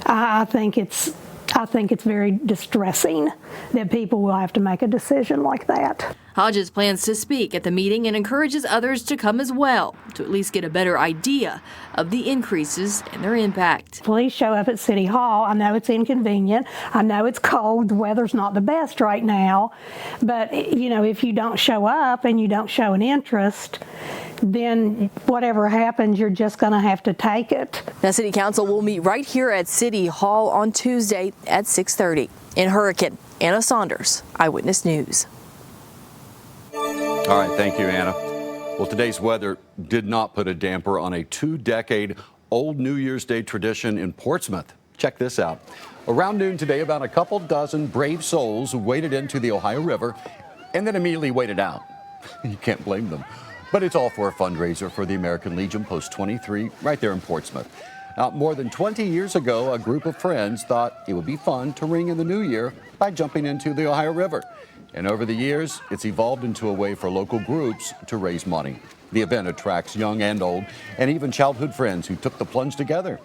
I think it's very distressing that people will have to make a decision like that. Hodges plans to speak at the meeting and encourages others to come as well to at least get a better idea of the increases and their impact. Please show up at City Hall. I know it's inconvenient. I know it's cold. The weather's not the best right now. But, if you don't show up and you don't show an interest, then whatever happens, you're just going to have to take it. Now, City Council will meet right here at City Hall on Tuesday at 6:30. In Hurricane, Anna Saunders, Eyewitness News. All right, thank you, Anna. Well, today's weather did not put a damper on a 2-decade-old New Year's Day tradition in Portsmouth. Check this out. Around noon today, about a couple dozen brave souls waded into the Ohio River and then immediately waded out. You can't blame them. But it's all for a fundraiser for the American Legion Post 23 right there in Portsmouth. Now, more than 20 years ago, a group of friends thought it would be fun to ring in the new year by jumping into the Ohio River. And over the years, it's evolved into a way for local groups to raise money. The event attracts young and old, and even childhood friends who took the plunge together.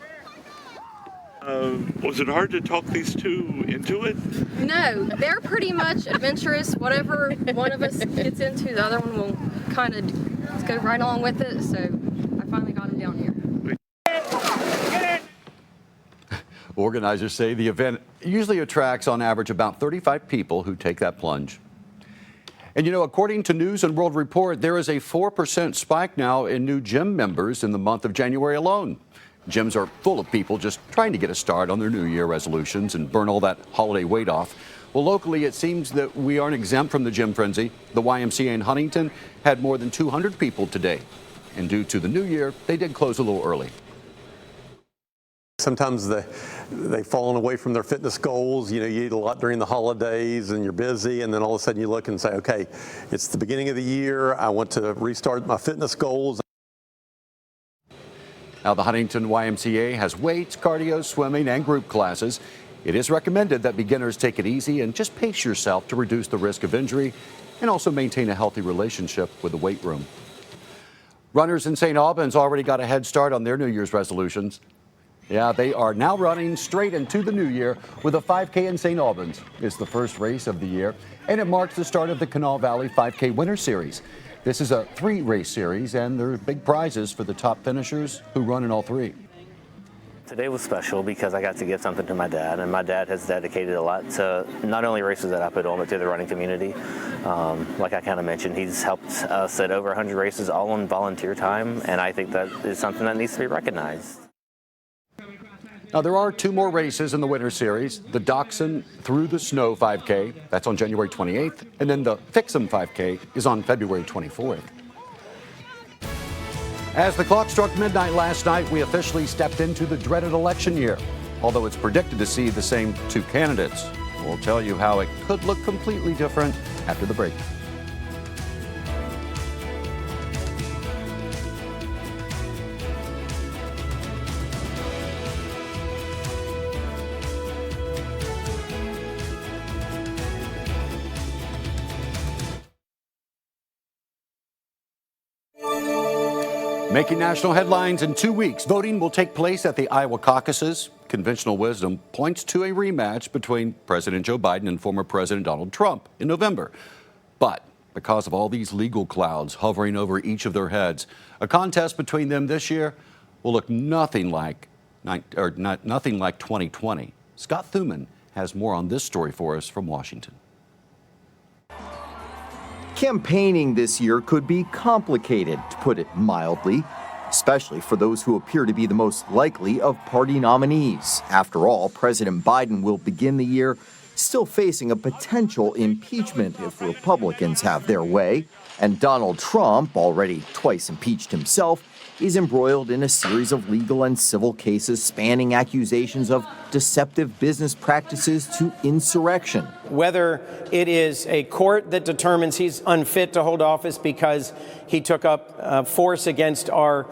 Was it hard to talk these two into it? No, they're pretty much adventurous. Whatever one of us gets into, the other one will kind of go right along with it. So I finally got him down here. Organizers say the event usually attracts on average about 35 people who take that plunge. And according to News and World Report, there is a 4% spike now in new gym members in the month of January alone. Gyms are full of people just trying to get a start on their New Year resolutions and burn all that holiday weight off. Well, locally, it seems that we aren't exempt from the gym frenzy. The YMCA in Huntington had more than 200 people today. And due to the new year, they did close a little early. Sometimes they've fallen away from their fitness goals. You eat a lot during the holidays and you're busy, and then all of a sudden you look and say, okay, it's the beginning of the year. I want to restart my fitness goals. Now, the Huntington YMCA has weights, cardio, swimming, and group classes. It is recommended that beginners take it easy and just pace yourself to reduce the risk of injury and also maintain a healthy relationship with the weight room. Runners in St. Albans already got a head start on their New Year's resolutions. Yeah, they are now running straight into the new year with a 5K in St. Albans. It's the first race of the year, and it marks the start of the Kanawha Valley 5K Winter Series. This is a 3-race series, and there are big prizes for the top finishers who run in all 3. Today was special because I got to give something to my dad, and my dad has dedicated a lot to not only races that I put on, but to the running community. Like I kind of mentioned, he's helped us at over 100 races, all in volunteer time, and I think that is something that needs to be recognized. Now, there are 2 more races in the Winter Series. The Dachshund Through the Snow 5K, that's on January 28th, and then the Fix'em 5K is on February 24th. As the clock struck midnight last night, we officially stepped into the dreaded election year. Although it's predicted to see the same 2 candidates. We'll tell you how it could look completely different after the break. Making national headlines in 2 weeks, voting will take place at the Iowa caucuses. Conventional wisdom points to a rematch between President Joe Biden and former President Donald Trump in November. But because of all these legal clouds hovering over each of their heads, a contest between them this year will look nothing like 2020. Scott Thuman has more on this story for us from Washington. Campaigning this year could be complicated, to put it mildly, especially for those who appear to be the most likely of party nominees. After all, President Biden will begin the year still facing a potential impeachment if Republicans have their way, and Donald Trump, already twice impeached himself, is embroiled in a series of legal and civil cases spanning accusations of deceptive business practices to insurrection. Whether it is a court that determines he's unfit to hold office because he took up force against our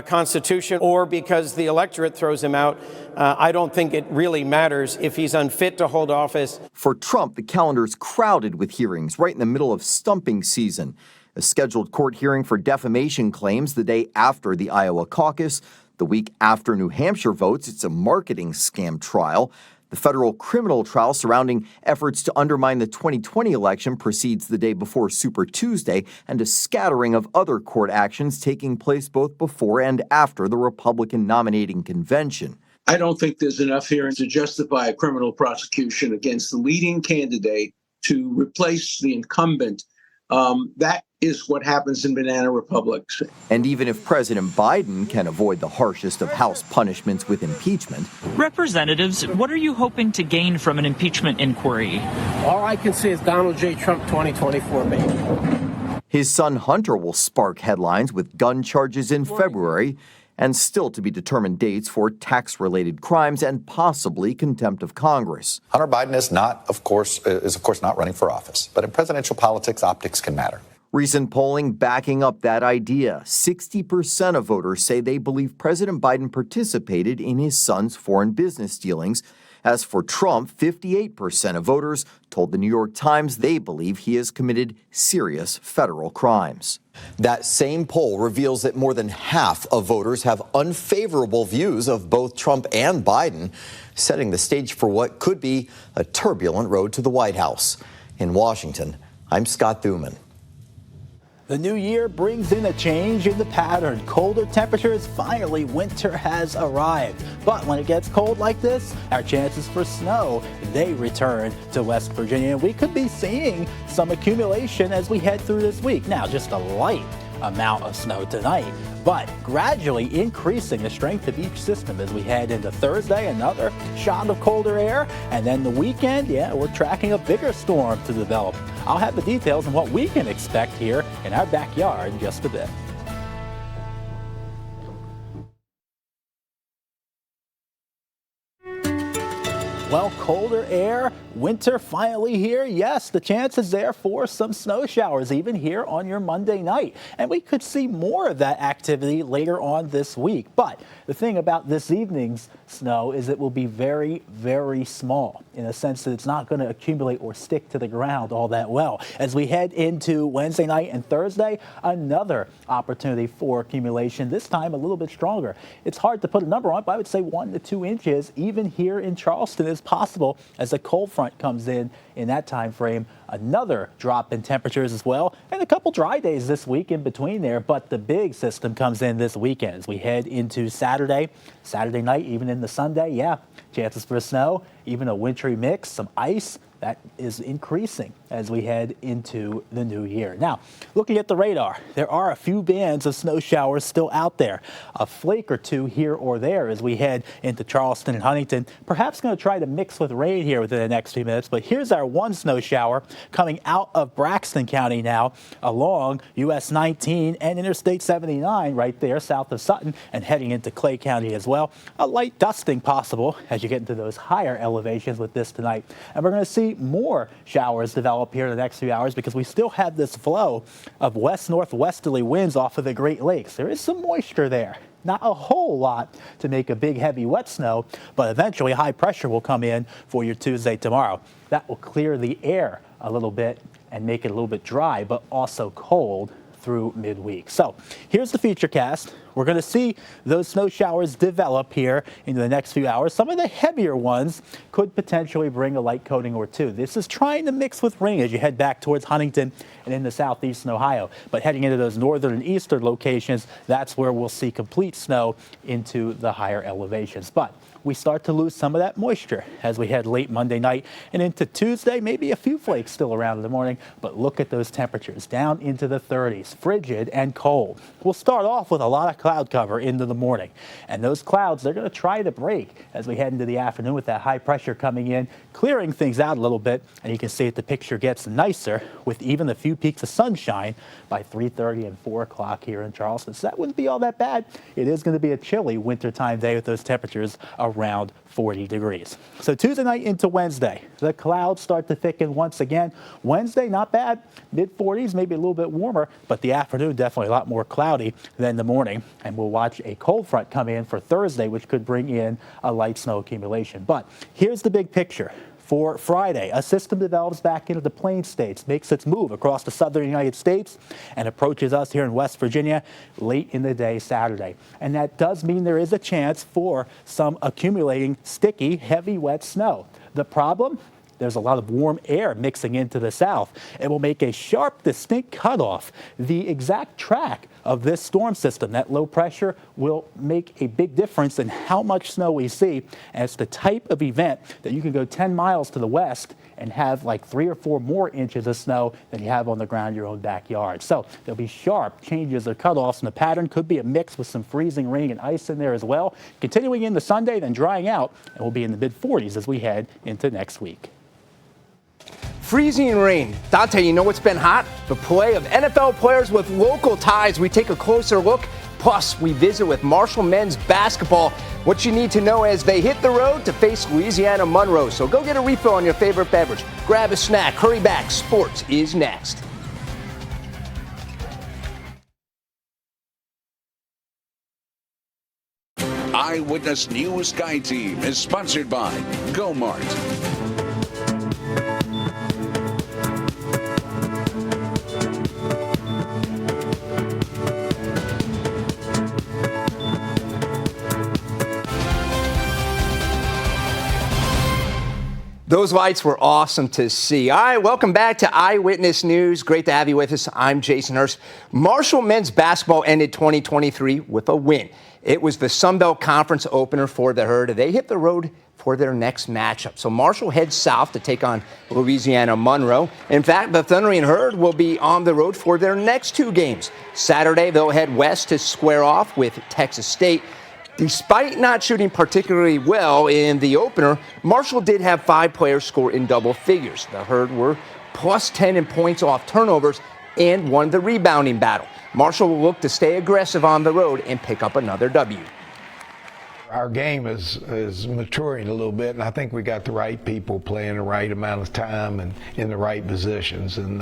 Constitution, or because the electorate throws him out, I don't think it really matters if he's unfit to hold office. For Trump, the calendar is crowded with hearings right in the middle of stumping season. A scheduled court hearing for defamation claims the day after the Iowa caucus. The week after New Hampshire votes, it's a marketing scam trial. The federal criminal trial surrounding efforts to undermine the 2020 election proceeds the day before Super Tuesday, and a scattering of other court actions taking place both before and after the Republican nominating convention. I don't think there's enough here to justify a criminal prosecution against the leading candidate to replace the incumbent. That is what happens in banana republics. And even if President Biden can avoid the harshest of House punishments with impeachment. Representatives, what are you hoping to gain from an impeachment inquiry? All I can say is Donald J. Trump 2024, baby. His son Hunter will spark headlines with gun charges in February. and still to be determined dates for tax-related crimes and possibly contempt of Congress. Hunter Biden is of course not running for office, but in presidential politics, optics can matter. Recent polling backing up that idea. 60% of voters say they believe President Biden participated in his son's foreign business dealings. As for Trump, 58% of voters told the New York Times they believe he has committed serious federal crimes. That same poll reveals that more than half of voters have unfavorable views of both Trump and Biden, setting the stage for what could be a turbulent road to the White House. In Washington, I'm Scott Thuman. The new year brings in a change in the pattern. Colder temperatures, finally winter has arrived. But when it gets cold like this, our chances for snow, they return to West Virginia. We could be seeing some accumulation as we head through this week. Now, just a light amount of snow tonight, but gradually increasing the strength of each system as we head into Thursday. Another shot of colder air, and then the weekend, we're tracking a bigger storm to develop. I'll have the details on what we can expect here in our backyard in just a bit. Well, colder air, winter finally here. Yes, the chance is there for some snow showers even here on your Monday night. And we could see more of that activity later on this week. But the thing about this evening's snow is it will be very, very small in a sense that it's not going to accumulate or stick to the ground all that well. As we head into Wednesday night and Thursday, another opportunity for accumulation, this time a little bit stronger. It's hard to put a number on it, but I would say 1 to 2 inches even here in Charleston is possible as a cold front comes in that time frame. Another drop in temperatures as well, and a couple dry days this week in between there, but the big system comes in this weekend as we head into Saturday night, even into Sunday. Chances for snow, even a wintry mix, some ice. That is increasing as we head into the new year. Now, looking at the radar, there are a few bands of snow showers still out there. A flake or two here or there as we head into Charleston and Huntington. Perhaps going to try to mix with rain here within the next few minutes, but here's our one snow shower coming out of Braxton County now along US 19 and Interstate 79 right there south of Sutton and heading into Clay County as well. A light dusting possible as you get into those higher elevations with this tonight. And we're going to see more showers develop here in the next few hours because we still have this flow of west-northwesterly winds off of the Great Lakes. There is some moisture there. Not a whole lot to make a big, heavy, wet snow, but eventually high pressure will come in for your Tuesday tomorrow. That will clear the air a little bit and make it a little bit dry, but also cold through midweek. So here's the feature cast. We're going to see those snow showers develop here into the next few hours. Some of the heavier ones could potentially bring a light coating or two. This is trying to mix with rain as you head back towards Huntington and into southeastern Ohio. But heading into those northern and eastern locations, that's where we'll see complete snow into the higher elevations. But we start to lose some of that moisture as we head late Monday night and into Tuesday. Maybe a few flakes still around in the morning, but look at those temperatures down into the 30s, frigid and cold. We'll start off with a lot of cloud cover into the morning, and those clouds, they're going to try to break as we head into the afternoon with that high pressure coming in, clearing things out a little bit, and you can see that the picture gets nicer with even a few peaks of sunshine by 3:30 and 4 o'clock here in Charleston. So that wouldn't be all that bad. It is going to be a chilly wintertime day with those temperatures around 40 degrees. So Tuesday night into Wednesday, the clouds start to thicken once again. Wednesday, not bad, mid-40s, maybe a little bit warmer, but the afternoon definitely a lot more cloudy than the morning. And we'll watch a cold front come in for Thursday, which could bring in a light snow accumulation. But here's the big picture. For Friday, a system develops back into the Plains states, makes its move across the southern United States, and approaches us here in West Virginia late in the day Saturday. And that does mean there is a chance for some accumulating sticky, heavy, wet snow. The problem? There's a lot of warm air mixing into the south. It will make a sharp, distinct cutoff. The exact track of this storm system, that low pressure, will make a big difference in how much snow we see. And it's the type of event that you can go 10 miles to the west and have like 3 or 4 more inches of snow than you have on the ground in your own backyard. So there'll be sharp changes or cutoffs, and the pattern could be a mix with some freezing rain and ice in there as well. Continuing into Sunday, then drying out, and we'll be in the mid-40s as we head into next week. Freezing rain. Dante, you know what's been hot? The play of NFL players with local ties. We take a closer look. Plus, we visit with Marshall men's basketball, what you need to know as they hit the road to face Louisiana Monroe. So go get a refill on your favorite beverage. Grab a snack. Hurry back. Sports is next. Eyewitness News Sky Team is sponsored by Go-Mart. Those lights were awesome to see. All right, welcome back to Eyewitness News. Great to have you with us. I'm Jason Hurst. Marshall men's basketball ended 2023 with a win. It was the Sun Belt Conference opener for the Herd. They hit the road for their next matchup. So Marshall heads south to take on Louisiana Monroe. In fact, the Thundering Herd will be on the road for their next two games. Saturday, they'll head west to square off with Texas State. Despite not shooting particularly well in the opener, Marshall did have 5 players score in double figures. The Herd were plus 10 in points off turnovers and won the rebounding battle. Marshall will look to stay aggressive on the road and pick up another W. Our game is maturing a little bit, and I think we got the right people playing the right amount of time and in the right positions, and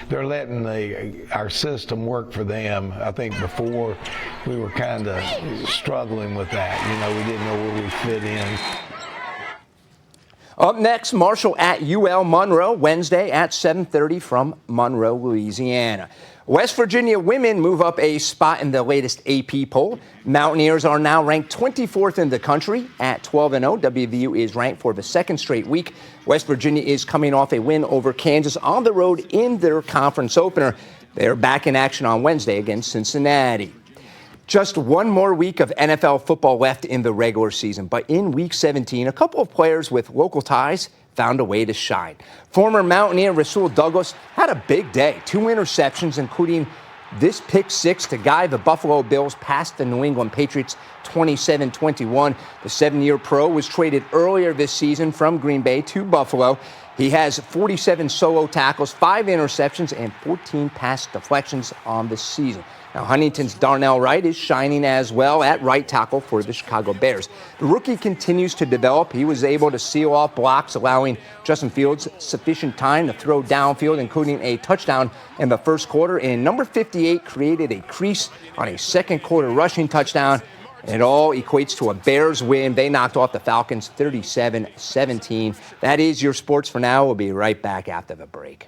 they're letting our system work for them. I think before we were kind of struggling with that. You know, we didn't know where we fit in. Up next, Marshall at UL Monroe, Wednesday at 7:30 from Monroe, Louisiana. West Virginia women move up a spot in the latest AP poll. Mountaineers are now ranked 24th in the country at 12-0. WVU is ranked for the second straight week. West Virginia is coming off a win over Kansas on the road in their conference opener. They're back in action on Wednesday against Cincinnati. Just one more week of NFL football left in the regular season, but in Week 17, a couple of players with local ties found a way to shine. Former Mountaineer Rasul Douglas had a big day. 2 interceptions, including this pick six to guide the Buffalo Bills past the New England Patriots 27-21. The 7-year pro was traded earlier this season from Green Bay to Buffalo. He has 47 solo tackles, 5 interceptions, and 14 pass deflections on the season. Now, Huntington's Darnell Wright is shining as well at right tackle for the Chicago Bears. The rookie continues to develop. He was able to seal off blocks, allowing Justin Fields sufficient time to throw downfield, including a touchdown in the first quarter. And number 58 created a crease on a second quarter rushing touchdown. It all equates to a Bears win. They knocked off the Falcons 37-17. That is your sports for now. We'll be right back after the break.